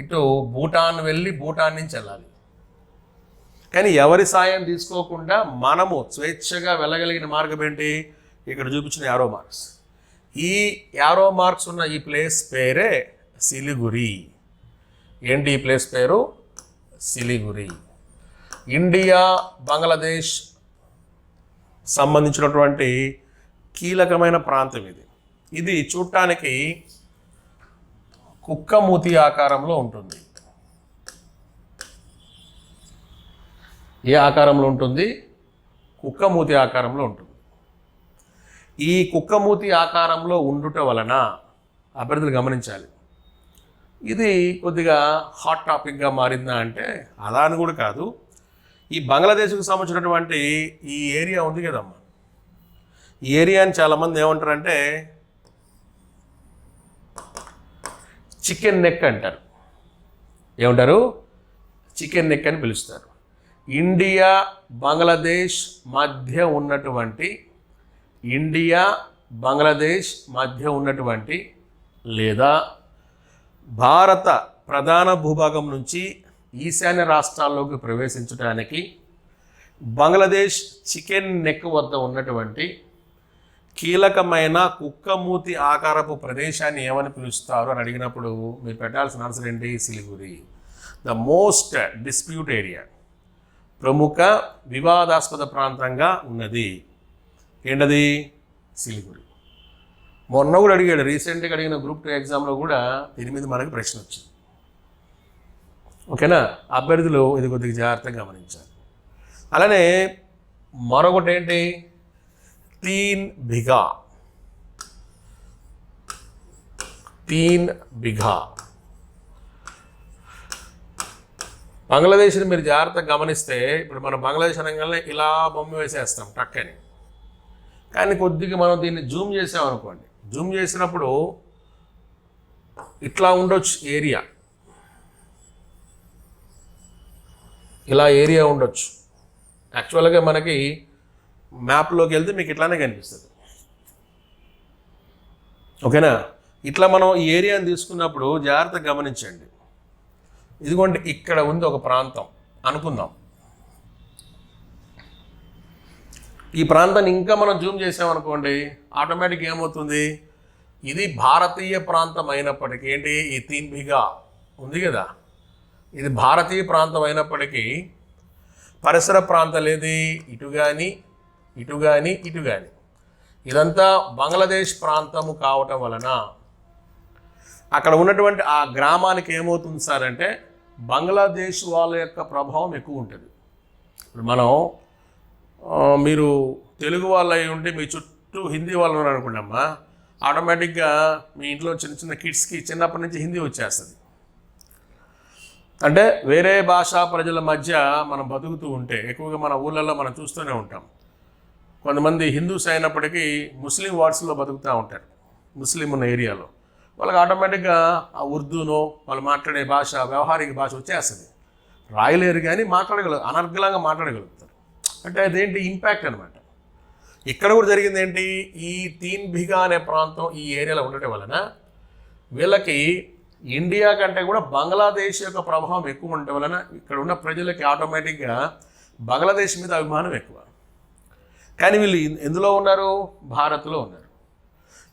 ఇటు భూటాన్ వెళ్ళి భూటాన్ నుంచి వెళ్ళాలి. కానీ ఎవరి సాయం తీసుకోకుండా మనము స్వేచ్ఛగా వెళ్ళగలిగిన మార్గం ఏంటి? ఇక్కడ చూపించిన యారో మార్క్స్. ఈ యారో మార్క్స్ ఉన్న ఈ ప్లేస్ పేరే సిలిగురి. ఏంటి ఈ ప్లేస్ పేరు? సిలిగురి. ఇండియా బంగ్లాదేశ్ సంబంధించినటువంటి కీలకమైన ప్రాంతం ఇది. ఇది చూడటానికి కుక్కమూతి ఆకారంలో ఉంటుంది. ఏ ఆకారంలో ఉంటుంది? కుక్కమూతి ఆకారంలో ఉంటుంది. ఈ కుక్కమూతి ఆకారంలో ఉండుట వలన అభ్యర్థులు గమనించాలి, ఇది కొద్దిగా హాట్ టాపిక్గా మారిందా అంటే అలా అని కూడా కాదు. ఈ బంగ్లాదేశ్కు సంబంధించినటువంటి ఈ ఏరియా ఉంది కదమ్మా, ఈ ఏరియాని చాలామంది ఏమంటారంటే చికెన్ నెక్ అంటారు. ఏమంటారు? చికెన్ నెక్ అని పిలుస్తారు. ఇండియా బంగ్లాదేశ్ మధ్య ఉన్నటువంటి లేదా భారత ప్రధాన భూభాగం నుంచి ఈశాన్య రాష్ట్రాల్లోకి ప్రవేశించడానికి బంగ్లాదేశ్ చికెన్ నెక్ వద్ద ఉన్నటువంటి కీలకమైన కుక్కమూతి ఆకారపు ప్రదేశాన్ని ఏమని పిలుస్తారు అని అడిగినప్పుడు మీరు పెట్టాల్సిన ఆన్సర్ ఏంటి? Siliguri. The most dispute area, ప్రముఖ వివాదాస్పద ప్రాంతంగా ఉన్నది. ఏంటది? సిలిగురి. మొన్న కూడా అడిగాడు, రీసెంట్గా అడిగిన గ్రూప్ 2 ఎగ్జామ్లో కూడా దీని మీద మనకి ప్రశ్న వచ్చింది. ఓకేనా? అభ్యర్థులు ఇది కొద్దిగా జాగ్రత్తగా గమనించాలి. అలానే మరొకటి ఏంటి? 3 బిఘా. బంగ్లాదేశ్ని మీరు జాగ్రత్తగా గమనిస్తే ఇప్పుడు మనం బంగ్లాదేశ్ అనగానే ఇలా బొమ్మ వేసేస్తాం టక్కని, కానీ కొద్దిగా మనం దీన్ని జూమ్ చేసామనుకోండి, జూమ్ చేసినప్పుడు ఇట్లా ఉండొచ్చు ఏరియా, ఇలా ఏరియా ఉండొచ్చు. యాక్చువల్గా మనకి మ్యాప్లోకి వెళ్తే మీకు ఇట్లానే కనిపిస్తుంది. ఓకేనా? ఇట్లా మనం ఈ ఏరియాని తీసుకున్నప్పుడు జాగ్రత్తగా గమనించండి. ఇదిగోండి ఇక్కడ ఉంది ఒక ప్రాంతం అనుకుందాం. ఈ ప్రాంతాన్ని ఇంకా మనం జూమ్ చేసామనుకోండి, ఆటోమేటిక్గా ఏమవుతుంది? ఇది భారతీయ ప్రాంతం అయినప్పటికీ ఏంటి? ఈ 3 బిఘా ఉంది కదా, ఇది భారతీయ ప్రాంతం అయినప్పటికీ పరిసర ప్రాంతాలు ఏది? ఇటు కానీ ఇదంతా బంగ్లాదేశ్ ప్రాంతము కావటం వలన అక్కడ ఉన్నటువంటి ఆ గ్రామానికి ఏమవుతుంది సార్ అంటే బంగ్లాదేశ్ వాళ్ళ యొక్క ప్రభావం ఎక్కువ ఉంటుంది. ఇప్పుడు మనం మీరు తెలుగు వాళ్ళు అయి ఉంటే మీ చుట్టూ హిందీ వాళ్ళు ఉన్నారు అనుకోండమ్మా, ఆటోమేటిక్గా మీ ఇంట్లో చిన్న చిన్న కిడ్స్కి చిన్నప్పటి నుంచి హిందీ వచ్చేస్తుంది. అంటే వేరే భాషా ప్రజల మధ్య మనం బతుకుతూ ఉంటే ఎక్కువగా మన ఊళ్ళల్లో మనం చూస్తూనే ఉంటాం. కొంతమంది హిందూస్ అయినప్పటికీ ముస్లిం వార్డ్స్లో బతుకుతూ ఉంటారు. ముస్లిం ఉన్న ఏరియాలో వాళ్ళకి ఆటోమేటిక్గా ఆ ఉర్దూనో వాళ్ళు మాట్లాడే భాష, వ్యవహారిక భాష వచ్చేస్తుంది. రాయలేరు కానీ అనర్గళంగా మాట్లాడగలుగుతారు. అంటే అదేంటి? ఇంపాక్ట్ అనమాట. ఇక్కడ కూడా జరిగింది ఏంటి? ఈ 3 బిఘా అనే ప్రాంతం ఈ ఏరియాలో ఉండటం వలన వీళ్ళకి ఇండియా కంటే కూడా బంగ్లాదేశ్ యొక్క ప్రభావం ఎక్కువ ఉండటం వలన ఇక్కడ ఉన్న ప్రజలకి ఆటోమేటిక్గా బంగ్లాదేశ్ మీద అభిమానం ఎక్కువ. కానీ వీళ్ళు ఎందులో ఉన్నారు? భారత్లో ఉన్నారు.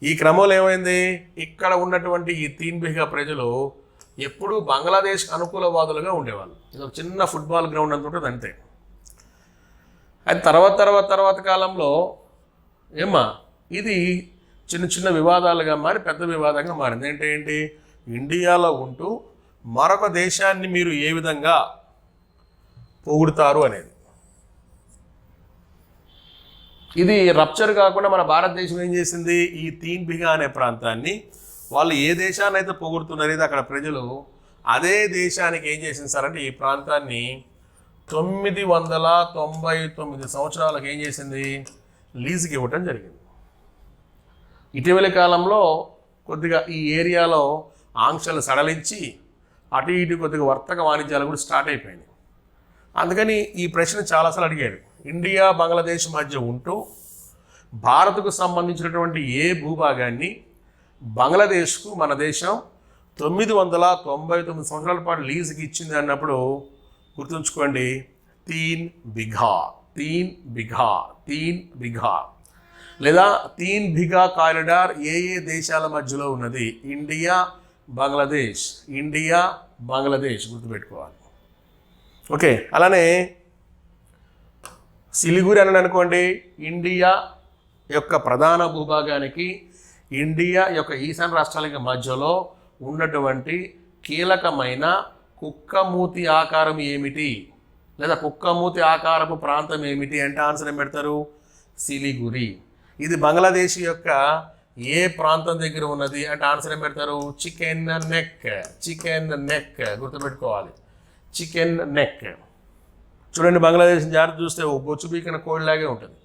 ఈ క్రమంలో ఏమైంది? ఇక్కడ ఉన్నటువంటి ఈ 3 బిఘా ప్రజలు ఎప్పుడూ బంగ్లాదేశ్ అనుకూలవాదులుగా ఉండేవాళ్ళు. ఇది ఒక చిన్న ఫుట్బాల్ గ్రౌండ్ అంత ఉంటుంది అంతే. అది తర్వాత కాలంలో ఇది చిన్న చిన్న వివాదాలుగా మారి పెద్ద వివాదంగా మారింది. ఏంటి? ఇండియాలో ఉంటూ మరొక దేశాన్ని మీరు ఏ విధంగా పొగుడుతారు అనేది. ఇది రప్చర్ కాకుండా మన భారతదేశం ఏం చేసింది? ఈ 3 బిఘా అనే ప్రాంతాన్ని వాళ్ళు ఏ దేశాన్ని అయితే పొగుడుతున్నారో అక్కడ ప్రజలు అదే దేశానికి ఏం చేసింది సార్ అంటే ఈ ప్రాంతాన్ని 999 సంవత్సరాలకు ఏం చేసింది? లీజుకి ఇవ్వటం జరిగింది. ఇటీవలి కాలంలో కొద్దిగా ఈ ఏరియాలో ఆంక్షలు సడలించి అటు ఇటు కొద్దిగా వర్తక వాణిజ్యాలు కూడా స్టార్ట్ అయిపోయినాయి. అందుకని ఈ ప్రశ్న చాలాసార్లు అడిగారు. ఇండియా బంగ్లాదేశ్ మధ్య ఉంటూ భారత్కు సంబంధించినటువంటి ఏ భూభాగాన్ని బంగ్లాదేశ్కు మన దేశం 999 సంవత్సరాల పాటు లీజుకి ఇచ్చింది అన్నప్పుడు గుర్తుంచుకోండి, 3 బిఘా లేదా 3 బిఘా కారిడార్ ఏ దేశాల మధ్యలో ఉన్నది? ఇండియా బంగ్లాదేశ్ గుర్తుపెట్టుకోవాలి. ఓకే, అలానే సిలిగురి అని అనుకోండి, ఇండియా యొక్క ప్రధాన భూభాగానికి ఇండియా యొక్క ఈశాన్య రాష్ట్రాలకి మధ్యలో ఉన్నటువంటి కీలకమైన కుక్కమూతి ఆకారం ఏమిటి, లేదా కుక్కమూతి ఆకారపు ప్రాంతం ఏమిటి అంటే ఆన్సర్ ఏం పెడతారు? సిలిగురి. ఇది బంగ్లాదేశ్ యొక్క ఏ ప్రాంతం దగ్గర ఉన్నది అంటే ఆన్సర్ ఏం పెడతారు? Chicken neck. చికెన్ నెక్ గుర్తుపెట్టుకోవాలి, చికెన్ నెక్. చూడండి, బంగ్లాదేశ్ జాగ్రత్త చూస్తే ఓ బొచ్చు పీకిన కోడిలాగే ఉంటుంది.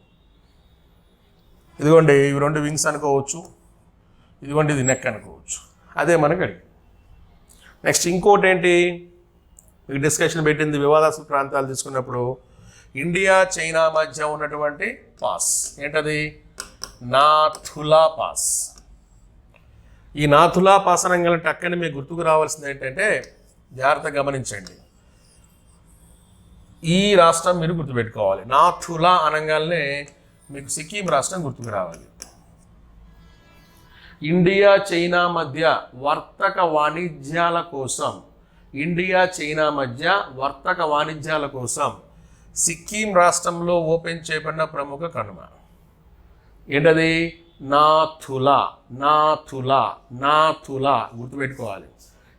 ఇదిగోండి ఇవి రెండు వింగ్స్ అనుకోవచ్చు, ఇదిగోండి ఇది నెక్ అనుకోవచ్చు. అదే మనకు అడిగి. నెక్స్ట్ ఇంకోటి ఏంటి మీకు డిస్కషన్ పెట్టింది, వివాదాస్పద ప్రాంతాలు తీసుకున్నప్పుడు ఇండియా చైనా మధ్య ఉన్నటువంటి పాస్ ఏంటది? నాథులా పాస్. ఈ నాథులా పాస్ అనగానే టక్కని మీకు గుర్తుకు రావాల్సింది ఏంటంటే, జాగ్రత్తగా గమనించండి, ఈ రాష్ట్రం మీరు గుర్తుపెట్టుకోవాలి. నాథులా అనగానే మీకు సిక్కిం రాష్ట్రం గుర్తుకు రావాలి. ఇండియా చైనా మధ్య వర్తక వాణిజ్యాల కోసం, ఇండియా చైనా మధ్య వర్తక వాణిజ్యాల కోసం సిక్కిం రాష్ట్రంలో ఓపెన్ చేయబడిన ప్రముఖ కనుమ ఏంటది? నాథులా. నాథులా, నాథులా గుర్తుపెట్టుకోవాలి.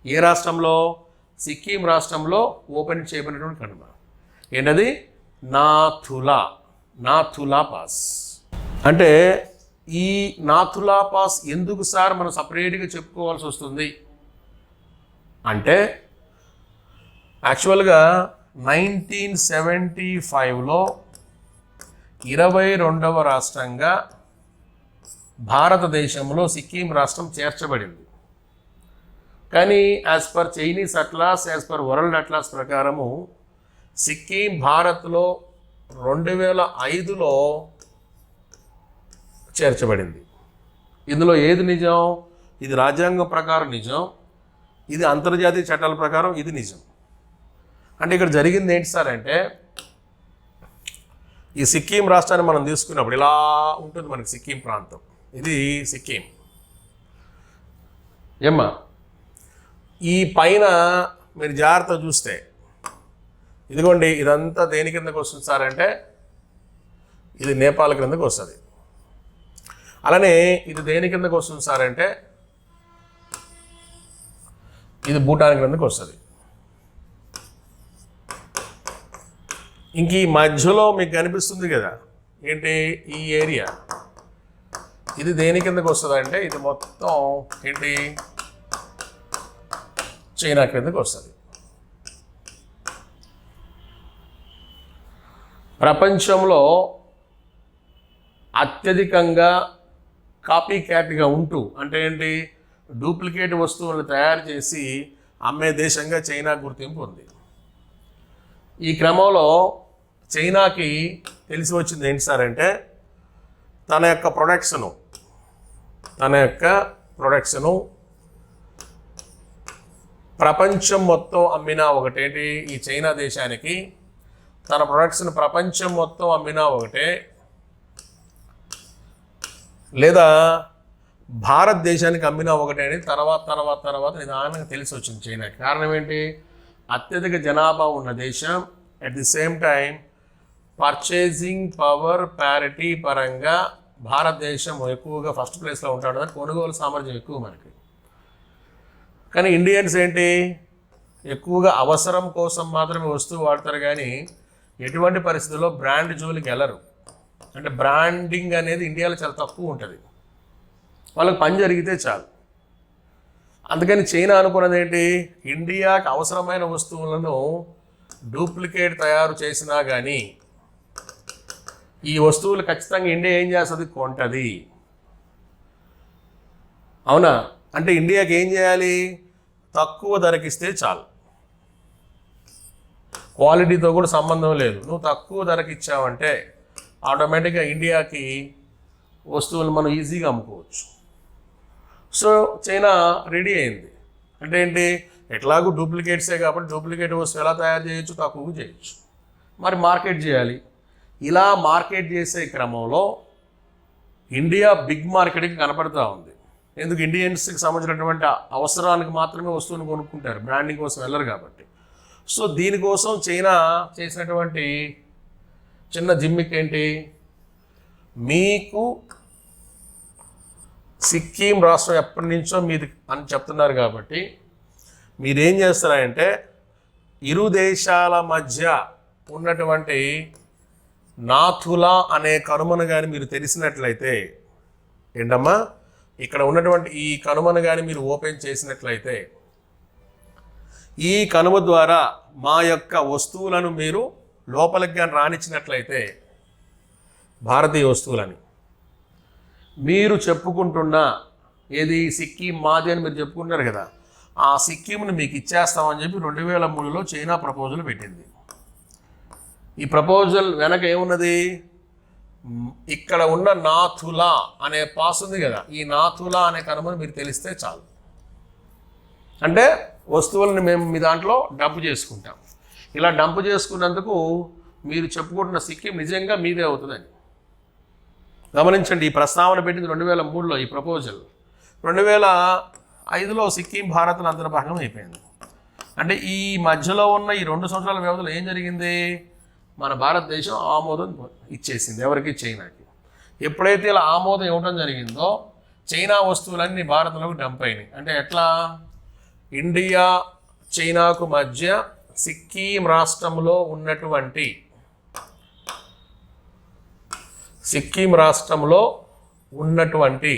ఏ రాష్ట్రంలో? సిక్కిం రాష్ట్రంలో ఓపెన్ చేయబడినటువంటి కనుమ ఏంటది? నాథులా. నాథులా పాస్. అంటే ఈ నాథులా పాస్ ఎందుకు సార్ మనం సపరేట్గా చెప్పుకోవాల్సి వస్తుంది అంటే, యాక్చువల్గా 1975లో 22వ రాష్ట్రంగా భారతదేశంలో సిక్కిం రాష్ట్రం చేర్చబడింది. కానీ as per Chinese atlas, as per world atlas ప్రకారము సిక్కిం భారత్లో 2005లో చేర్చబడింది. ఇందులో ఏది నిజం? ఇది రాజ్యాంగం ప్రకారం నిజం, ఇది అంతర్జాతీయ చట్టాల ప్రకారం ఇది నిజం. అంటే ఇక్కడ జరిగింది ఏంటి సార్ అంటే, ఈ సిక్కిం రాష్ట్రాన్ని మనం తీసుకున్నప్పుడు ఇలా ఉంటుంది మనకి సిక్కిం ప్రాంతం. ఇది సిక్కిం. ఏమ్మా, ఈ పైన మీరు జాగ్రత్త చూస్తే ఇదిగోండి ఇదంతా దేని కిందకు వస్తుంది సార్ అంటే, ఇది నేపాల్ కిందకు వస్తుంది. అలానే ఇది దేని కిందకు వస్తుంది సార్ అంటే, ఇది భూటాన్ కిందకు వస్తుంది. ఇంక ఈ మధ్యలో మీకు కనిపిస్తుంది కదా ఏంటి, ఈ ఏరియా ఇది దేని కిందకు వస్తుంది అంటే, ఇది మొత్తం ఏంటి, చైనా కిందకు వస్తుంది. ప్రపంచంలో అత్యధికంగా కాపీ క్యాట్గా ఉంటూ, అంటే ఏంటి, డూప్లికేట్ వస్తువులను తయారు చేసి అమ్మే దేశంగా చైనా గుర్తింపు ఉంది. ఈ క్రమంలో చైనాకి తెలిసి వచ్చింది ఏంటి సార్ అంటే, తన యొక్క ప్రొడక్ట్స్ను ప్రపంచం మొత్తం అమ్మినా ఒకటేంటి, ఈ చైనా దేశానికి తన ప్రొడక్ట్స్ని ప్రపంచం మొత్తం అమ్మినా ఒకటే, లేదా భారతదేశానికి అమ్మినా ఒకటే అని తర్వాత నిదానంగా తెలిసి వచ్చింది చైనాకి. కారణం ఏంటి, అత్యధిక జనాభా ఉన్న దేశం, at the same time purchasing power parity పరంగా భారతదేశం ఎక్కువగా ఫస్ట్ ప్లేస్లో ఉంటాడు, కొనుగోలు సామర్థ్యం ఎక్కువ మనకి. కానీ ఇండియన్స్ ఏంటి, ఎక్కువగా అవసరం కోసం మాత్రమే వస్తువు వాడతారు, కానీ ఎటువంటి పరిస్థితుల్లో బ్రాండ్ జోలికి వెళ్ళరు. అంటే బ్రాండింగ్ అనేది ఇండియాలో చాలా తక్కువ ఉంటుంది, వాళ్ళకి పని జరిగితే చాలు. అందుకని చైనా అనుకున్నది ఏంటి, ఇండియాకి అవసరమైన వస్తువులను డూప్లికేట్ తయారు చేసినా కానీ ఈ వస్తువులు ఖచ్చితంగా ఇండియా ఏం చేస్తుంది, కొంటది. అవునా? అంటే ఇండియాకి ఏం చేయాలి, తక్కువ ధరకిస్తే చాలు, క్వాలిటీతో కూడా సంబంధం లేదు. నువ్వు తక్కువ ధరకి ఇచ్చావంటే ఆటోమేటిక్గా ఇండియాకి వస్తువులు మనం ఈజీగా అమ్ముకోవచ్చు. సో చైనా రెడీ అయింది. అంటే ఏంటి, ఎట్లాగూ డూప్లికేట్సే కాబట్టి డూప్లికేట్ వస్తువు ఎలా తయారు చేయొచ్చు, తక్కువగా చేయొచ్చు, మరి మార్కెట్ చేయాలి. ఇలా మార్కెట్ చేసే క్రమంలో ఇండియా బిగ్ మార్కెట్కి కనపడుతూ ఉంది. ఎందుకు, ఇండియన్స్కి సంబంధించినటువంటి అవసరానికి మాత్రమే వస్తువుని కొనుక్కుంటారు, బ్రాండింగ్ కోసం వెళ్ళరు కాబట్టి. సో దీనికోసం చైనా చేసినటువంటి చిన్న జిమ్మిక్ ఏంటి, మీకు సిక్కిం రాష్ట్రం ఎప్పటి నుంచో మీది అని చెప్తున్నారు కాబట్టి మీరేం చేస్తారంటే ఇరు దేశాల మధ్య ఉన్నటువంటి నాథులా అనే కనుమను కానీ మీరు తెలిసినట్లయితే ఏంటమ్మా ఇక్కడ ఉన్నటువంటి ఈ కనుమను కానీ మీరు ఓపెన్ చేసినట్లయితే ఈ కనుమ ద్వారా మా యొక్క వస్తువులను మీరు లోపలికి కానీ రానిచ్చినట్లయితే భారతీయ వస్తువులని మీరు చెప్పుకుంటున్న ఏది సిక్కిం మాది అని మీరు చెప్పుకుంటారు కదా, ఆ సిక్కింని మీకు ఇచ్చేస్తామని చెప్పి 2003లో చైనా ప్రపోజల్ పెట్టింది. ఈ ప్రపోజల్ వెనక ఏమున్నది, ఇక్కడ ఉన్న నాథులా అనే పాస్ ఉంది కదా, ఈ నాథులా అనే కనుమను మీరు తెలిస్తే చాలు, అంటే వస్తువులను మేము మీ దాంట్లో డంప్ చేసుకుంటాం. ఇలా డంప్ చేసుకున్నందుకు మీరు చెప్పుకుంటున్న సిక్కిం నిజంగా మీదే అవుతుందని గమనించండి. ఈ ప్రస్తావన పెట్టింది 2003లో ఈ ప్రపోజల్. 2005లో సిక్కిం భారత్లో అంతర్భాగం అయిపోయింది. అంటే ఈ మధ్యలో ఉన్న ఈ 2 సంవత్సరాల వ్యవధిలో ఏం జరిగింది, మన భారతదేశం ఆమోదం ఇచ్చేసింది ఎవరికి, చైనాకి. ఎప్పుడైతే ఇలా ఆమోదం ఇవ్వడం జరిగిందో చైనా వస్తువులన్నీ భారత్లోకి డంప్ అయినాయి. అంటే ఎట్లా, ఇండియా చైనాకు మధ్య సిక్కిం రాష్ట్రంలో ఉన్నటువంటి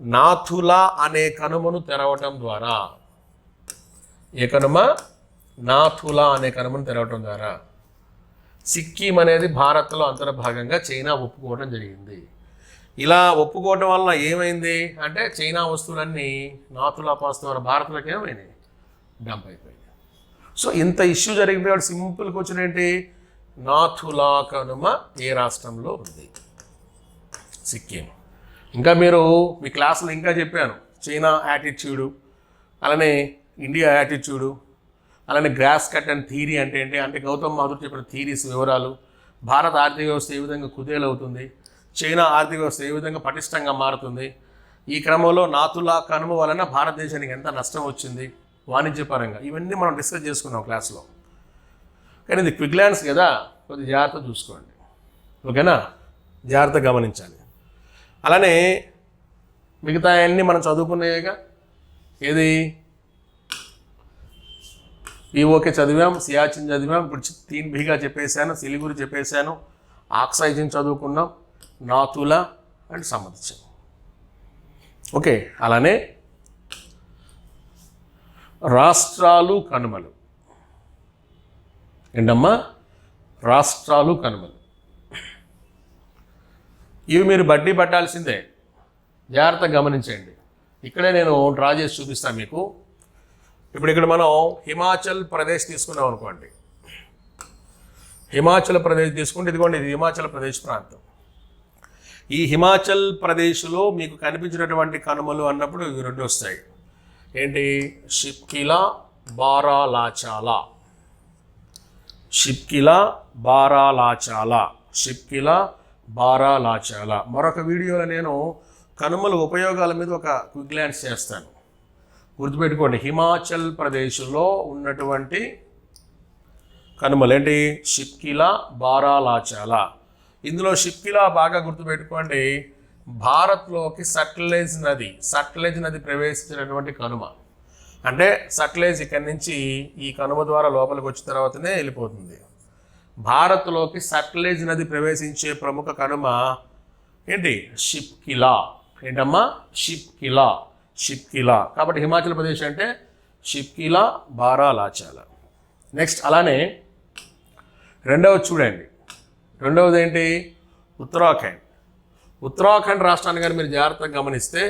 నాథులా అనే కనుమను తెరవటం ద్వారా, ఏ కనుమ, నాథులా అనే కనుమను తెరవటం ద్వారా సిక్కిం అనేది భారత్లో అంతర్భాగంగా చైనా ఒప్పుకోవడం జరిగింది. ఇలా ఒప్పుకోవడం వల్ల ఏమైంది అంటే చైనా వస్తువులన్నీ నాథులా పాస్ ద్వారా భారత్లోకి ఏమైనాయి, డంప్ అయిపోయింది. సో ఇంత ఇష్యూ జరిగింది కాబట్టి సింపుల్ క్వశ్చన్ ఏంటి, నాథులా కనుమ ఏ రాష్ట్రంలో ఉంది, సిక్కిం. ఇంకా మీరు మీ క్లాసులో ఇంకా చెప్పాను, చైనా యాటిట్యూడు, అలానే ఇండియా యాటిట్యూడు, అలానే గ్రాస్ కట్ అండ్ థీరీ అంటే ఏంటి, అంటే గౌతమ్ మాధుర్ చెప్పిన థీరీస్ వివరాలు, భారత ఆర్థిక వ్యవస్థ ఏ విధంగా కుదేలవుతుంది, చైనా ఆర్థిక వ్యవస్థ ఏ విధంగా పటిష్టంగా మారుతుంది, ఈ క్రమంలో నాథులా కనుమ వలన భారతదేశానికి ఎంత నష్టం వచ్చింది వాణిజ్యపరంగా, ఇవన్నీ మనం డిస్కస్ చేసుకున్నాం క్లాస్లో. కానీ ఇది క్విక్ గ్లాన్స్ కదా, కొద్దిగా జాగ్రత్త చూసుకోండి, ఓకేనా, జాగ్రత్త గమనించాలి. అలానే మిగతా అన్నీ మనం చదువుకున్నాయేగా, ఏది ఈఓకే చదివాం, సియాచిన్ చదివాం, ఇప్పుడు 3 బీగా చెప్పేశాను, సిలిగురి చెప్పేశాను, ఆక్సైజిన్ చదువుకున్నాం, నాథులా అండ్ సంబంధించాం. ఓకే, అలానే రాష్ట్రాలు కనుమలు ఏంటమ్మా, రాష్ట్రాలు కనుమలు ఇవి మీరు బడ్డీ పట్టాల్సిందే, జాగ్రత్తగా గమనించండి. ఇక్కడే నేను డ్రా చేసి చూపిస్తాను మీకు. ఇప్పుడు ఇక్కడ మనం హిమాచల్ ప్రదేశ్ తీసుకున్నాం అనుకోండి, హిమాచల్ ప్రదేశ్ తీసుకుంటే ఇదిగోండి, ఇది హిమాచల్ ప్రదేశ్ ప్రాంతం. ఈ హిమాచల్ ప్రదేశ్లో మీకు కనిపించినటువంటి కనుమలు అన్నప్పుడు ఇవి 2 వస్తాయి. ఏంటి, షిప్కిలా, బారాలాచాలా, షిప్కిలా, బారాలాచాలా, షిప్కిలా, బారాలాచాలా. మరొక వీడియోలో నేను కనుమల ఉపయోగాల మీద ఒక క్విక్ గ్లాన్స్ చేస్తాను, గుర్తుపెట్టుకోండి. హిమాచల్ ప్రదేశ్లో ఉన్నటువంటి కనుమలు ఏంటి, షిప్కిలా, బారాలాచాలా. ఇందులో షిప్కిలా బాగా గుర్తుపెట్టుకోండి, భారత్లోకి సట్లెజ్ నది ప్రవేశించినటువంటి కనుమ. అంటే సట్లెజ్ ఇక్కడి నుంచి ఈ కనుమ ద్వారా లోపలికి వచ్చిన తర్వాతనే వెళ్ళిపోతుంది. భారత్లోకి సట్లెజ్ నది ప్రవేశించే ప్రముఖ కనుమ ఏంటి, షిప్కిలా. ఏంటమ్మా, షిప్కిలా. కాబట్టి హిమాచల్ ప్రదేశ్ అంటే షిప్కిలా, బారాలాచాలా. నెక్స్ట్ అలానే రెండవది చూడండి, రెండవది ఏంటి, ఉత్తరాఖండ్ రాష్ట్రాన్ని కానీ మీరు జాగ్రత్తగా గమనిస్తే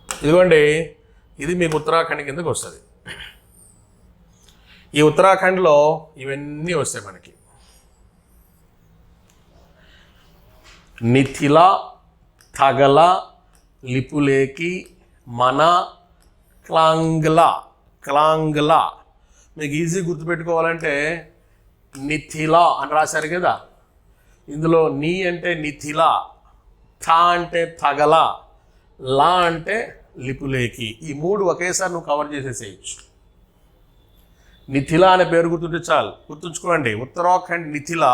ఇదిగోండి, ఇది మీకు ఉత్తరాఖండ్ కిందకి వస్తుంది. ఈ ఉత్తరాఖండ్లో ఇవన్నీ వస్తాయి మనకి, నిథిలా, థగలా, లిపులేకి, మనా, క్లాంగ్లా. మీకు ఈజీ గుర్తుపెట్టుకోవాలంటే నిథిలా అని రాశారు కదా, ఇందులో నీ అంటే నిథిలా, థా అంటే థగలా, లా అంటే లిపులేకి. ఈ 3 ఒకేసారి నువ్వు కవర్ చేసేసేయచ్చు. నిథిలా అనే పేరు గుర్తుంటే చాలు, గుర్తుంచుకోండి. ఉత్తరాఖండ్ నిథిలా,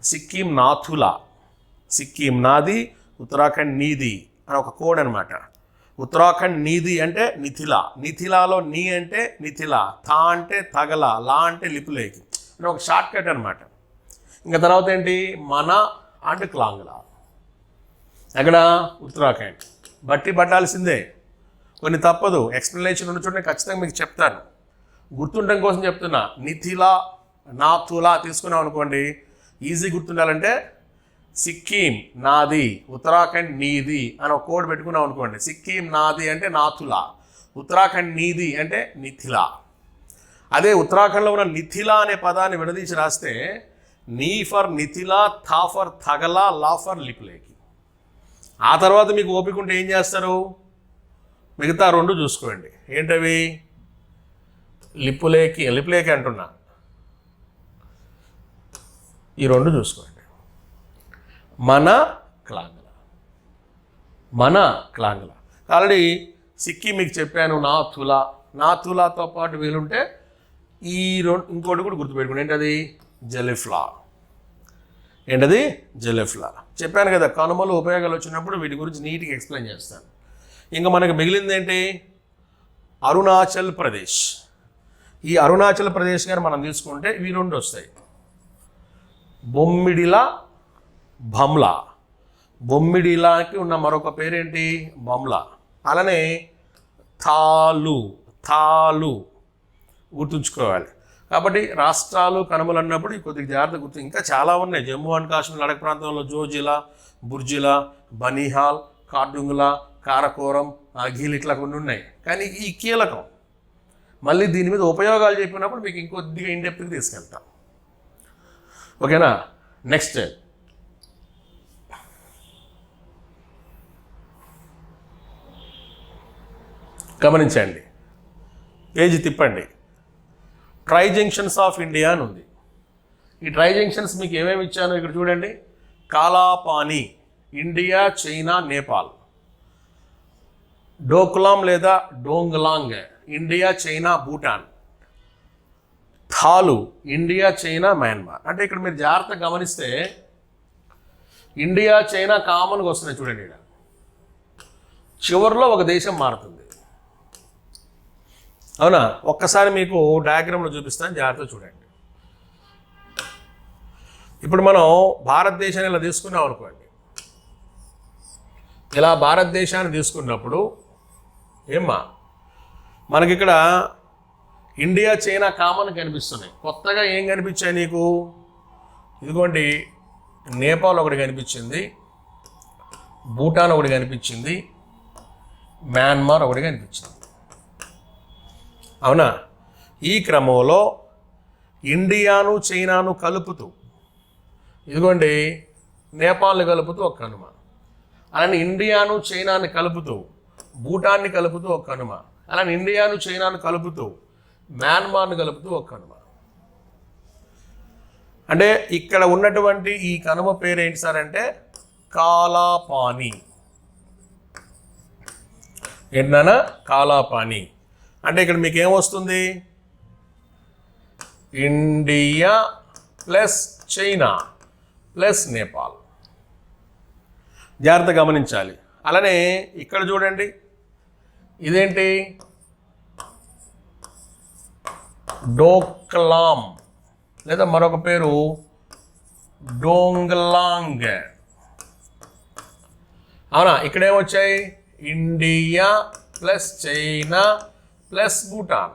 సిక్కిం నాథులా, సిక్కిం నాది, ఉత్తరాఖండ్ నీది అని ఒక కోడ్ అనమాట. ఉత్తరాఖండ్ నీది అంటే నిథిలా, నిథిలాలో నీ అంటే నిథిలా, థా అంటే తగల, లా అంటే లిపులేకి అని ఒక షార్ట్ కట్ అనమాట. ఇంకా తర్వాత ఏంటి మన అండ్ క్లాంగ్లా, అక్కడ ఉత్తరాఖండ్. బట్టి పట్టాల్సిందే, కొన్ని తప్పదు. ఎక్స్ప్లెనేషన్ ఉన్న చోట ఖచ్చితంగా మీకు చెప్తాను, గుర్తుండడం కోసం చెప్తున్నా. నిథిలా నాథులా తీసుకున్నాం అనుకోండి, ఈజీ గుర్తుండాలంటే సిక్కిం నాది, ఉత్తరాఖండ్ నీది అని ఒక కోడ్ పెట్టుకున్నాం అనుకోండి. సిక్కిం నాది అంటే నాథులా, ఉత్తరాఖండ్ నీది అంటే నిథిలా. అదే ఉత్తరాఖండ్లో ఉన్న నిథిలా అనే పదాన్ని విడదీసి రాస్తే నీ ఫర్ నిథిలా, థా ఫర్ తగలా, లా ఫర్ లిపులేకి. ఆ తర్వాత మీకు ఓపిక ఉంటే ఏం చేస్తారు, మిగతా రెండు చూసుకోండి. ఏంటవి? లిపులేకి అంటున్నా, ఈ రెండు చూసుకోండి. మన క్లాంగ్లా, మన క్లాంగ్లా. ఆల్రెడీ సిక్కిం మీకు చెప్పాను, నాథులా. నాథులాతో పాటు వీలుంటే ఈ రెండు ఇంకోటి కూడా గుర్తుపెట్టుకోండి. ఏంటది? జెలిఫ్లా. ఏంటది? జెలిఫ్లా. చెప్పాను కదా, కనుమలు ఉపయోగాలు వచ్చినప్పుడు వీటి గురించి నీట్గా ఎక్స్ప్లెయిన్ చేస్తాను. ఇంకా మనకు మిగిలింది ఏంటి? అరుణాచల్ ప్రదేశ్. ఈ అరుణాచల్ ప్రదేశ్ గారు మనం తీసుకుంటే ఇవి రెండు వస్తాయి, బొమ్మిడిలా, భమ్లా. బొమ్మిడిలాకి ఉన్న మరొక పేరేంటి? బమ్లా. అలానే థాలు, థాలు గుర్తుంచుకోవాలి. కాబట్టి రాష్ట్రాలు కనుమలు అన్నప్పుడు కొద్దిగా జాగ్రత్త గుర్తు. ఇంకా చాలా ఉన్నాయి. జమ్మూ అండ్ కాశ్మీర్ లడఖ్ ప్రాంతంలో జోజిలా, బుర్జిలా, బనీహాల్, కార్డుంగులా, కారకోరం, అఘిల్ ఇట్లా కొన్ని ఉన్నాయి. కానీ ఈ కీలకం, మళ్ళీ దీని మీద ఉపయోగాలు చెప్పినప్పుడు మీకు ఇంకొద్దిగా ఇన్డెప్త్గా తీసుకెళ్తాం. ఓకేనా? నెక్స్ట్ గమనించండి, పేజీ తిప్పండి. ట్రై జంక్షన్స్ ఆఫ్ ఇండియా అని ఉంది. ఈ ట్రై జంక్షన్స్ మీకు ఏమేమి ఇచ్చానో ఇక్కడ చూడండి. Kalapani, India, China, Nepal. డోక్లాం లేదా Donglang, India, China, Bhutan. Thalu, India, China, Myanmar. అంటే ఇక్కడ మీరు జాగ్రత్తగా గమనిస్తే ఇండియా, చైనా కామన్గా వస్తున్నాయి చూడండి. ఇక్కడ చివరిలో ఒక దేశం మారుతుంది. అవునా? ఒక్కసారి మీకు డయాగ్రామ్లో చూపిస్తాను, జాగ్రత్తగా చూడండి. ఇప్పుడు మనం భారతదేశాన్ని ఇలా తీసుకున్నాం అనుకోండి. ఇలా భారతదేశాన్ని తీసుకున్నప్పుడు మనకి ఇక్కడ ఇండియా, చైనా కామన్ కనిపిస్తున్నాయి. కొత్తగా ఏం కనిపించాయి నీకు? ఇదిగోండి, నేపాల్ ఒకటి కనిపించింది, భూటాన్ ఒకటి కనిపించింది, మయన్మార్ ఒకటి కనిపించింది. అవునా? ఈ క్రమంలో ఇండియాను, చైనాను కలుపుతూ ఇదిగోండి నేపాల్ని కలుపుతూ ఒక కనుమ, అలానే ఇండియాను, చైనాని కలుపుతూ భూటాన్ని కలుపుతూ ఒక కనుమ, అలానే ఇండియాను, చైనాను కలుపుతూ మయన్మార్ను కలుపుతూ ఒక కనుమ. అంటే ఇక్కడ ఉన్నటువంటి ఈ కనుమ పేరు ఏంటి సార్ అంటే కాలాపాని. ఏంటన్నా? కాలాపాని. అంటే ఇక్కడ మీకు ఏమొస్తుంది? India plus China plus Nepal. జాగ్రత్త గమనించాలి. అలానే ఇక్కడ చూడండి, ఇదేంటి? డోక్లాం లేదా మరొక పేరు డోంగ్లాంగ్. అవునా? ఇక్కడేమొచ్చాయి? India plus China plus Bhutan.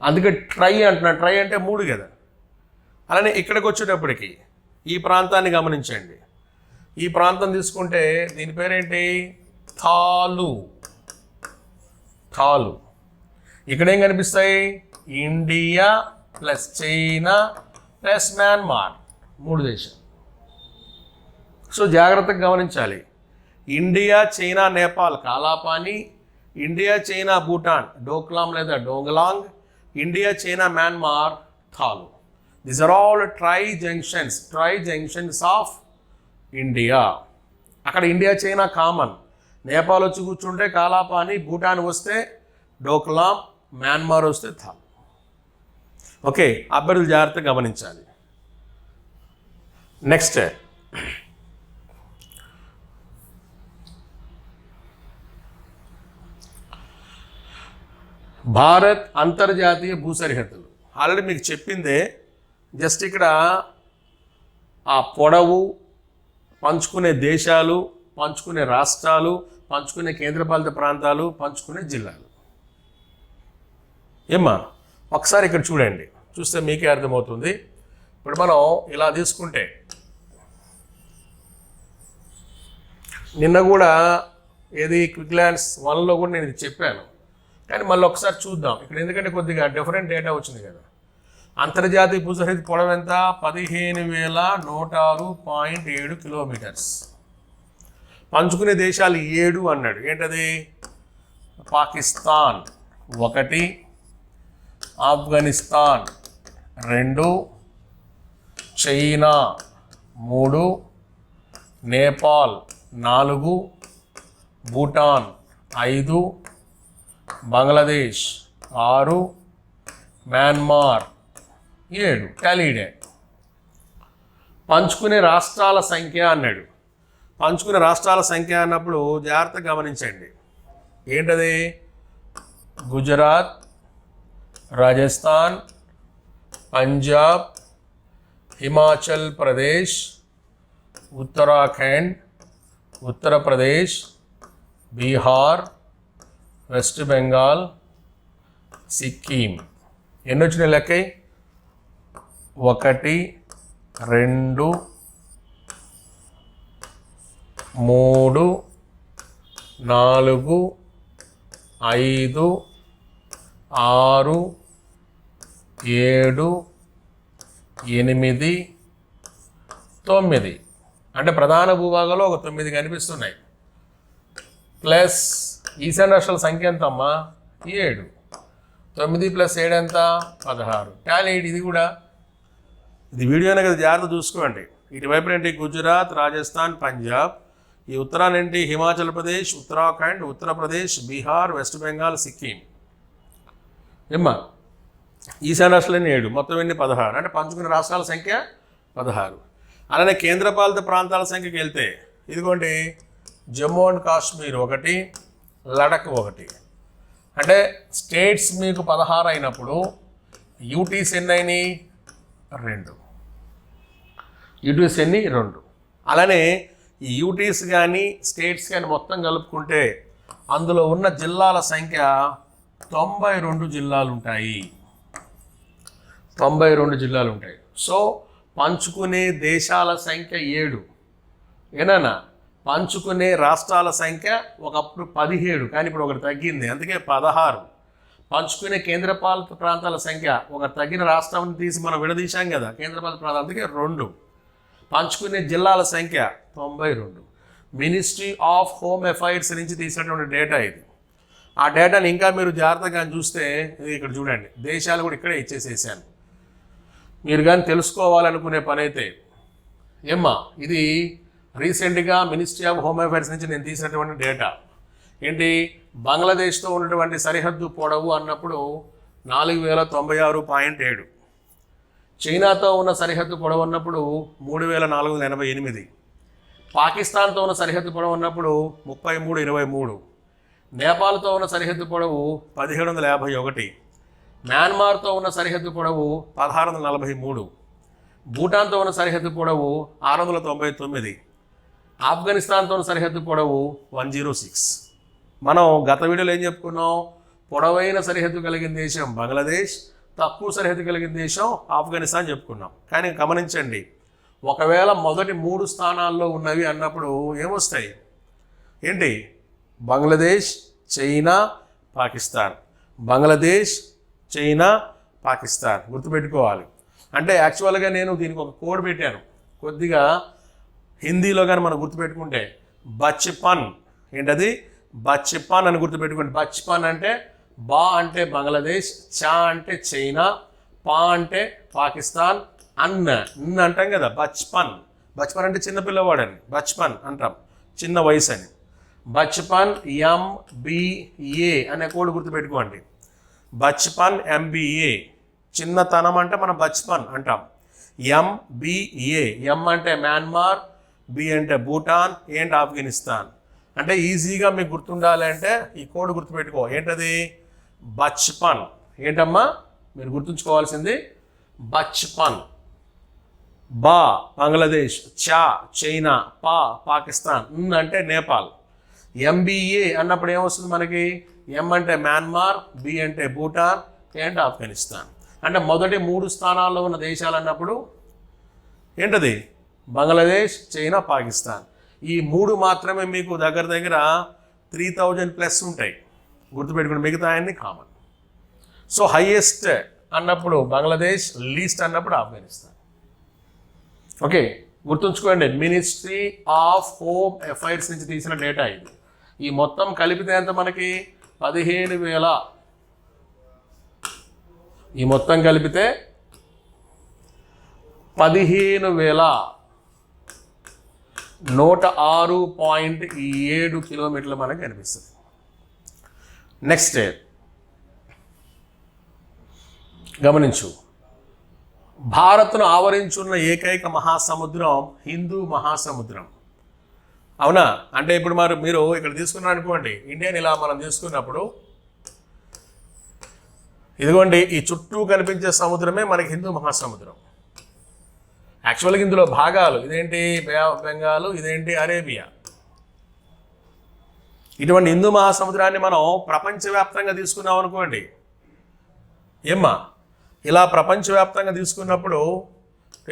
అందుకే ట్రై అంటున్నా. ట్రై అంటే 3 కదా. అలానే ఇక్కడికి వచ్చేటప్పటికి ఈ ప్రాంతాన్ని గమనించండి. ఈ ప్రాంతం తీసుకుంటే దీని పేరేంటి? థాలు. థాలు. ఇక్కడేం కనిపిస్తాయి? India plus China plus Myanmar, 3 దేశాలు. సో జాగ్రత్తగా గమనించాలి. India, China, Nepal Kalapani, India, China, Bhutan Doklam లేదా Donglang, India, China, Myanmar Thalu. These are all tri junctions of India. అక్కడ ఇండియా, చైనా కామన్. నేపాల్ వచ్చి కూర్చుంటే కాలాపాని, భూటాన్ వస్తే డోక్లాం, మయన్మార్ వస్తే థాల్. ఓకే, అభ్యర్థులు జాగ్రత్తగా గమనించాలి. నెక్స్ట్ భారత్ అంతర్జాతీయ భూ సరిహద్దులు ఆల్రెడీ మీకు చెప్పిందే. జస్ట్ ఇక్కడ ఆ పొడవు, పంచుకునే దేశాలు, పంచుకునే రాష్ట్రాలు, పంచుకునే కేంద్రపాలిత ప్రాంతాలు, పంచుకునే జిల్లాలు. ఏమ్మా ఒకసారి ఇక్కడ చూడండి, చూస్తే మీకే అర్థమవుతుంది. ఇప్పుడు మనం ఇలా తీసుకుంటే నిన్న కూడా ఏది క్విక్ గ్లాన్స్ 1లో కూడా నేను ఇది చెప్పాను, కానీ మళ్ళీ ఒకసారి చూద్దాం ఇక్కడ, ఎందుకంటే కొద్దిగా డిఫరెంట్ డేటా వచ్చింది కదా. అంతర్జాతీయ భూ సరిహద్దు పొడవు ఎంత? 15,106.7 కిలోమీటర్స్. పంచుకునే దేశాలు 7 అన్నాడు. ఏంటది? Pakistan 1, Afghanistan 2, China 3, Nepal 4, Bhutan 5, Bangladesh 6, Myanmar 7. టాలీడే. పంచుకునే రాష్ట్రాల సంఖ్య అన్నాడు. పంచుకునే రాష్ట్రాల సంఖ్య అన్నప్పుడు జాగ్రత్తగా గమనించండి. ఏంటది? గుజరాత్, రాజస్థాన్, పంజాబ్, హిమాచల్ ప్రదేశ్, ఉత్తరాఖండ్, ఉత్తరప్రదేశ్, బీహార్, వెస్ట్ బెంగాల్, సిక్కిం. ఎన్ని వచ్చినాయి లెక్క? 1, 2, 3, 4, 5, 6, 7, 8, 9. అంటే ప్రధాన భూభాగంలో ఒక 9 కనిపిస్తున్నాయి. ప్లస్ ఈశాన్య రాష్ట్రాల సంఖ్య ఎంత అమ్మా? 7. 9 + 7 ఎంత? 16. టాలీడ్. ఇది కూడా ఇది వీడియోనే కదా, జాగ్రత్త చూసుకోండి. ఇటువైపు ఏంటి? గుజరాత్, రాజస్థాన్, పంజాబ్. ఈ ఉత్తరాన ఏంటి? హిమాచల్ ప్రదేశ్, ఉత్తరాఖండ్, ఉత్తరప్రదేశ్, బీహార్, వెస్ట్ బెంగాల్, సిక్కిం. ఏమ్మా ఈశాన్య రాష్ట్రాలన్నీ 7, మొత్తం ఎన్ని? 16. అంటే పంచుకున్న రాష్ట్రాల సంఖ్య 16. అలానే కేంద్రపాలిత ప్రాంతాల సంఖ్యకి వెళ్తే ఇదిగోండి, జమ్మూ అండ్ కాశ్మీర్ 1, లడక్ 1. అంటే స్టేట్స్ మీకు 16 అయినప్పుడు యూటీస్ ఎన్ని అయినాయి? 2. యూటీస్ ఎన్ని? 2. అలానే ఈ యూటీస్ కానీ స్టేట్స్ కానీ మొత్తం కలుపుకుంటే అందులో ఉన్న జిల్లాల సంఖ్య 92 జిల్లాలు ఉంటాయి. 92 జిల్లాలు ఉంటాయి. సో పంచుకునే దేశాల సంఖ్య 7. ఏనా? పంచుకునే రాష్ట్రాల సంఖ్య ఒకప్పుడు 17, కానీ ఇప్పుడు ఒకటి తగ్గింది, అందుకే 16. పంచుకునే కేంద్రపాలిత ప్రాంతాల సంఖ్య, ఒక తగ్గిన రాష్ట్రం తీసి మనం విడదీశాం కదా కేంద్రపాలిత ప్రాంతాలు, అందుకే 2. పంచుకునే జిల్లాల సంఖ్య 92. మినిస్ట్రీ ఆఫ్ హోమ్ అఫైర్స్ నుంచి తీసినటువంటి డేటా ఇది. ఆ డేటాని ఇంకా మీరు జాగ్రత్తగా చూస్తే ఇక్కడ చూడండి, దేశాలు కూడా ఇక్కడే ఇచ్చేసేసాను. మీరు కానీ తెలుసుకోవాలనుకునే పని అయితే ఏమ్మా, ఇది రీసెంట్గా మినిస్ట్రీ ఆఫ్ హోమ్ అఫైర్స్ నుంచి నేను తీసినటువంటి డేటా. ఏంటి? బంగ్లాదేశ్తో ఉన్నటువంటి సరిహద్దు పొడవు అన్నప్పుడు 4096.7. చైనాతో ఉన్న సరిహద్దు పొడవు అన్నప్పుడు 3488. పాకిస్తాన్తో ఉన్న సరిహద్దు పొడవు అన్నప్పుడు 3323. నేపాల్తో ఉన్న సరిహద్దు పొడవు 1751. మయన్మార్తో ఉన్న సరిహద్దు పొడవు 1643. భూటాన్తో ఉన్న సరిహద్దు పొడవు 699. ఆఫ్ఘనిస్తాన్తో ఉన్న సరిహద్దు పొడవు 106. మనం గత వీడియోలో ఏం చెప్పుకున్నాం? పొడవైన సరిహద్దు కలిగిన దేశం బంగ్లాదేశ్, తక్కువ సరిహద్దు కలిగిన దేశం ఆఫ్ఘనిస్తాన్ చెప్పుకున్నాం. కానీ గమనించండి, ఒకవేళ మొదటి 3 స్థానాల్లో ఉన్నవి అన్నప్పుడు ఏమొస్తాయి? ఏంటి? బంగ్లాదేశ్, చైనా, పాకిస్తాన్. బంగ్లాదేశ్, చైనా, పాకిస్తాన్ గుర్తుపెట్టుకోవాలి. అంటే యాక్చువల్గా నేను దీనికి ఒక కోడ్ పెట్టాను, కొద్దిగా హిందీలో కానీ మనం గుర్తుపెట్టుకుంటే బచ్పన్. ఏంటది? బచ్పన్ అని గుర్తుపెట్టుకోండి. బచ్పన్ అంటే బా అంటే బంగ్లాదేశ్, చా అంటే చైనా, పా అంటే పాకిస్తాన్, అన్న అంటాం కదా బచ్పన్. బచ్పన్ అంటే చిన్నపిల్లవాడని బచ్పన్ అంటాం, చిన్న వయసు అని. బచ్పన్ MBA అనే కోడ్ గుర్తుపెట్టుకోండి. బచ్పన్ MBA. చిన్నతనం అంటే మనం బచ్పన్ అంటాం. MBA. ఎం అంటే మయన్మార్, బి అంటే భూటాన్, ఏ అంటే ఆఫ్ఘనిస్తాన్. అంటే ఈజీగా మీకు గుర్తుండాలి అంటే ఈ కోడ్ గుర్తుపెట్టుకో. ఏంటది? బచ్పన్. ఏంటమ్మా మీరు గుర్తుంచుకోవాల్సింది? బచ్పన్. బా బంగ్లాదేశ్, చా చైనా, పా పాకిస్తాన్, అంటే నేపాల్. ఎంబీఏ అన్నప్పుడు ఏమొస్తుంది మనకి? ఎం అంటే మయన్మార్, బి అంటే భూటాన్, ఏ అంటే ఆఫ్ఘనిస్తాన్. అంటే మొదటి 3 స్థానాల్లో ఉన్న దేశాలు అన్నప్పుడు ఏంటది? బంగ్లాదేశ్, చైనా, పాకిస్తాన్. ఈ 3 మాత్రమే మీకు దగ్గర దగ్గర 3000+ ఉంటాయి. గుర్తుపెట్టుకుని మిగతా అన్ని కామన్. సో హైయెస్ట్ అన్నప్పుడు బంగ్లాదేశ్, లీస్ట్ అన్నప్పుడు ఆఫ్ఘనిస్తాన్. ఓకే, గుర్తుంచుకోండి. మినిస్ట్రీ ఆఫ్ హోమ్ అఫైర్స్ నుంచి తీసిన డేటా ఇది. ఈ మొత్తం కలిపితే ఎంత మనకి? 15,000. ఈ మొత్తం కలిపితే 15,106.7 కిలోమీటర్లు మనకు కనిపిస్తుంది. నెక్స్ట్ గమనించు. భారత్ను ఆవరించున్న ఏకైక మహాసముద్రం హిందూ మహాసముద్రం. అవునా? అంటే ఇప్పుడు మీరు ఇక్కడ తీసుకున్నారు అనుకోండి, ఇండియాని ఇలా మనం తీసుకున్నప్పుడు ఇదిగోండి ఈ చుట్టూ కనిపించే సముద్రమే మనకి హిందూ మహాసముద్రం. యాక్చువల్గా ఇందులో భాగాలు ఇదేంటి? బే ఆఫ్ బెంగాల్, ఇదేంటి? అరేబియా. ఇటువంటి హిందూ మహాసముద్రాన్ని మనం ప్రపంచవ్యాప్తంగా తీసుకున్నాం అనుకోండి. ఏమ్మా ఇలా ప్రపంచవ్యాప్తంగా తీసుకున్నప్పుడు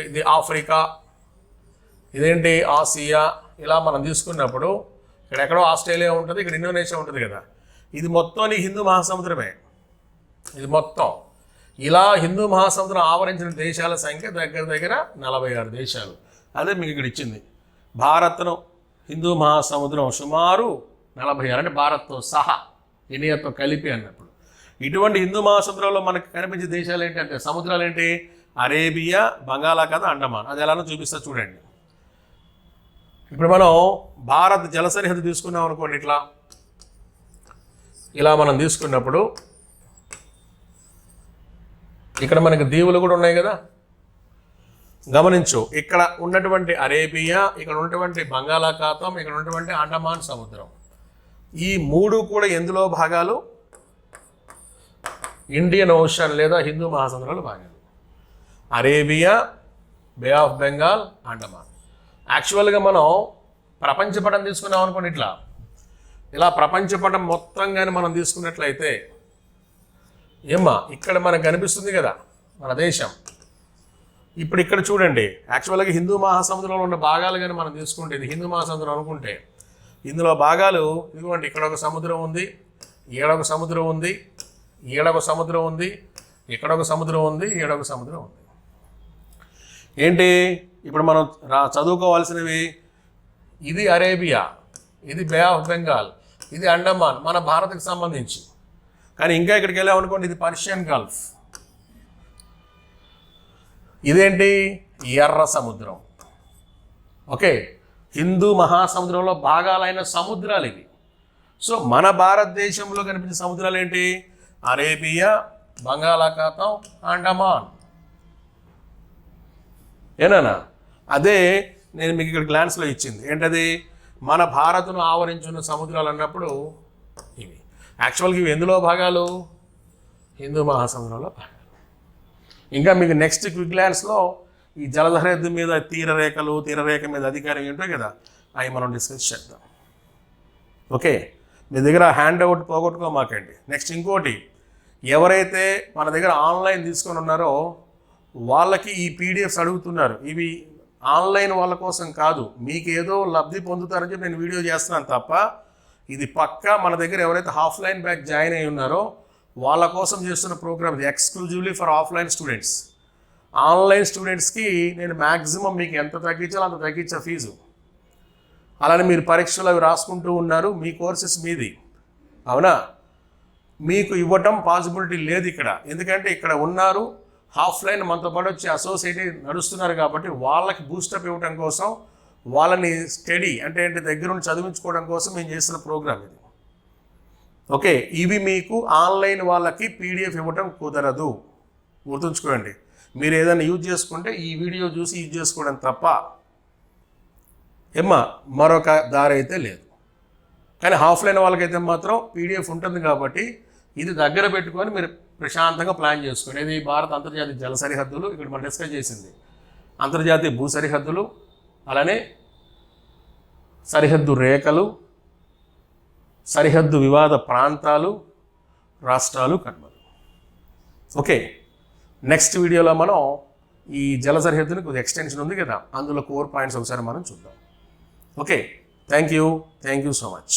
ఇది ఆఫ్రికా, ఇదేంటి? ఆసియా. ఇలా మనం తీసుకున్నప్పుడు ఇక్కడ ఎక్కడో ఆస్ట్రేలియా ఉంటుంది, ఇక్కడ ఇండోనేషియా ఉంటుంది కదా. ఇది మొత్తం ఈ హిందూ మహాసముద్రమే. ఇది మొత్తం ఇలా హిందూ మహాసముద్రం ఆవరించిన దేశాల సంఖ్య దగ్గర దగ్గర 46 దేశాలు. అదే మీకు ఇక్కడ ఇచ్చింది. భారత్ను హిందూ మహాసముద్రం సుమారు 46, అంటే భారత్తో సహా ఇండియాతో కలిపి అన్నప్పుడు. ఇటువంటి హిందూ మహాసముద్రంలో మనకు కనిపించే దేశాలు ఏంటంటే సముద్రాలు ఏంటి? అరేబియా, బంగాళాఖాతం, అండమాన్. అది ఎలానో చూపిస్తా చూడండి. ఇప్పుడు మనం భారత్ జల సరిహద్దు తీసుకున్నాం అనుకోండి. ఇలా మనం తీసుకున్నప్పుడు ఇక్కడ మనకి దీవులు కూడా ఉన్నాయి కదా. గమనించు, ఇక్కడ ఉన్నటువంటి అరేబియా, ఇక్కడ ఉన్నటువంటి బంగాళాఖాతం, ఇక్కడ ఉన్నటువంటి అండమాన్ సముద్రం, ఈ 3 కూడా ఎందులో భాగాలు? ఇండియన్ ఓషన్ లేదా హిందూ మహాసముద్రంలో భాగాలు. Arabia, bay of Bengal, Andaman. యాక్చువల్గా మనం ప్రపంచపటం తీసుకున్నాం అనుకోండి. ఇలా ప్రపంచపటం మొత్తంగానే మనం తీసుకున్నట్లయితే ఏమ్మా ఇక్కడ మనకు కనిపిస్తుంది కదా మన దేశం. ఇప్పుడు ఇక్కడ చూడండి, యాక్చువల్గా హిందూ మహాసముద్రంలో ఉన్న భాగాలు కానీ మనం తీసుకుంటే, ఇది హిందూ మహాసముద్రం అనుకుంటే, ఇందులో భాగాలు ఇదిగోండి. ఇక్కడ ఒక సముద్రం ఉంది, ఈడొక సముద్రం ఉంది, ఈడొక సముద్రం ఉంది, ఇక్కడ ఒక సముద్రం ఉంది, ఈడొక సముద్రం ఉంది. ఏంటి ఇప్పుడు మనం చదువుకోవాల్సినవి? ఇది అరేబియా, ఇది బే ఆఫ్ బెంగాల్, ఇది అండమాన్ మన భారత్కి సంబంధించి. కానీ ఇంకా ఇక్కడికి వెళ్ళామనుకోండి, ఇది పర్షియన్ గల్ఫ్, ఇదేంటి? ఎర్ర సముద్రం. ఓకే, హిందూ మహాసముద్రంలో భాగాలైన సముద్రాలు ఇవి. సో మన భారతదేశంలో కనిపించే సముద్రాలు ఏంటి? అరేబియా, బంగాళాఖాతం, అండమాన్. ఏనా? అదే నేను మీకు ఇక్కడ గ్లాన్స్లో ఇచ్చింది. ఏంటది? మన భారత్ను ఆవరించున్న సముద్రాలు అన్నప్పుడు ఇవి. యాక్చువల్గా ఇవి ఎందులో భాగాలు? హిందూ మహాసముద్రంలో భాగాలు. ఇంకా మీకు నెక్స్ట్ క్విక్ గ్లాన్స్లో ఈ జలసరిహద్దు మీద తీరరేఖలు, తీరరేఖ మీద అధికారం ఏంటో కదా, అవి మనం డిస్కస్ చేద్దాం. ఓకే, మీ దగ్గర హ్యాండ్ అవుట్ పోగొట్టుకోమాకండి. నెక్స్ట్ ఇంకోటి, ఎవరైతే మన దగ్గర ఆన్లైన్ తీసుకొని ఉన్నారో వాళ్ళకి ఈ పీడిఎఫ్స్ అడుగుతున్నారు. ఇవి ఆన్లైన్ వాళ్ళ కోసం కాదు, మీకు ఏదో లబ్ధి పొందుతారని చెప్పి నేను వీడియో చేస్తున్నాను తప్ప, ఇది పక్కా మన దగ్గర ఎవరైతే ఆఫ్లైన్ బ్యాచ్ జాయిన్ అయి ఉన్నారో వాళ్ళ కోసం చేస్తున్న ప్రోగ్రామ్. ఇది exclusively for offline students. Online స్టూడెంట్స్కి నేను మ్యాక్సిమం మీకు ఎంత తగ్గించాలో అంత తగ్గించే ఫీజు. అలానే మీరు పరీక్షలు అవి రాసుకుంటూ ఉన్నారు, మీ కోర్సెస్ మీది, అవునా? మీకు ఇవ్వటం పాసిబిలిటీ లేదు ఇక్కడ. ఎందుకంటే ఇక్కడ ఉన్నారు ఆఫ్లైన్ మనతో పాటు వచ్చి అసోసియేట్ నడుస్తున్నారు కాబట్టి వాళ్ళకి బూస్టప్ ఇవ్వడం కోసం, వాళ్ళని స్టడీ అంటే దగ్గరుండి చదివించుకోవడం కోసం మేము చేస్తున్న ప్రోగ్రామ్ ఇది. ఓకే, ఇవి మీకు ఆన్లైన్ వాళ్ళకి పీడిఎఫ్ ఇవ్వటం కుదరదు, గుర్తుంచుకోండి. మీరు ఏదైనా యూజ్ చేసుకుంటే ఈ వీడియో చూసి యూజ్ చేసుకోవడం తప్ప మరొక దారి అయితే లేదు. కానీ ఆఫ్లైన్ వాళ్ళకైతే మాత్రం పీడిఎఫ్ ఉంటుంది కాబట్టి ఇది దగ్గర పెట్టుకొని మీరు ప్రశాంతంగా ప్లాన్ చేసుకోండి. ఇది భారత అంతర్జాతీయ జల సరిహద్దులు, ఇక్కడ మనం డిస్కస్ చేసింది అంతర్జాతీయ భూ సరిహద్దులు, అలానే సరిహద్దు రేఖలు, సరిహద్దు వివాద ప్రాంతాలు, రాష్ట్రాలు, కనుమలు. ఓకే, నెక్స్ట్ వీడియోలో మనం ఈ జల సరిహద్దుని కొద్దిగా ఎక్స్టెన్షన్ ఉంది కదా, అందులో కోర్ పాయింట్స్ ఒకసారి మనం చూద్దాం. Okay, thank you so much.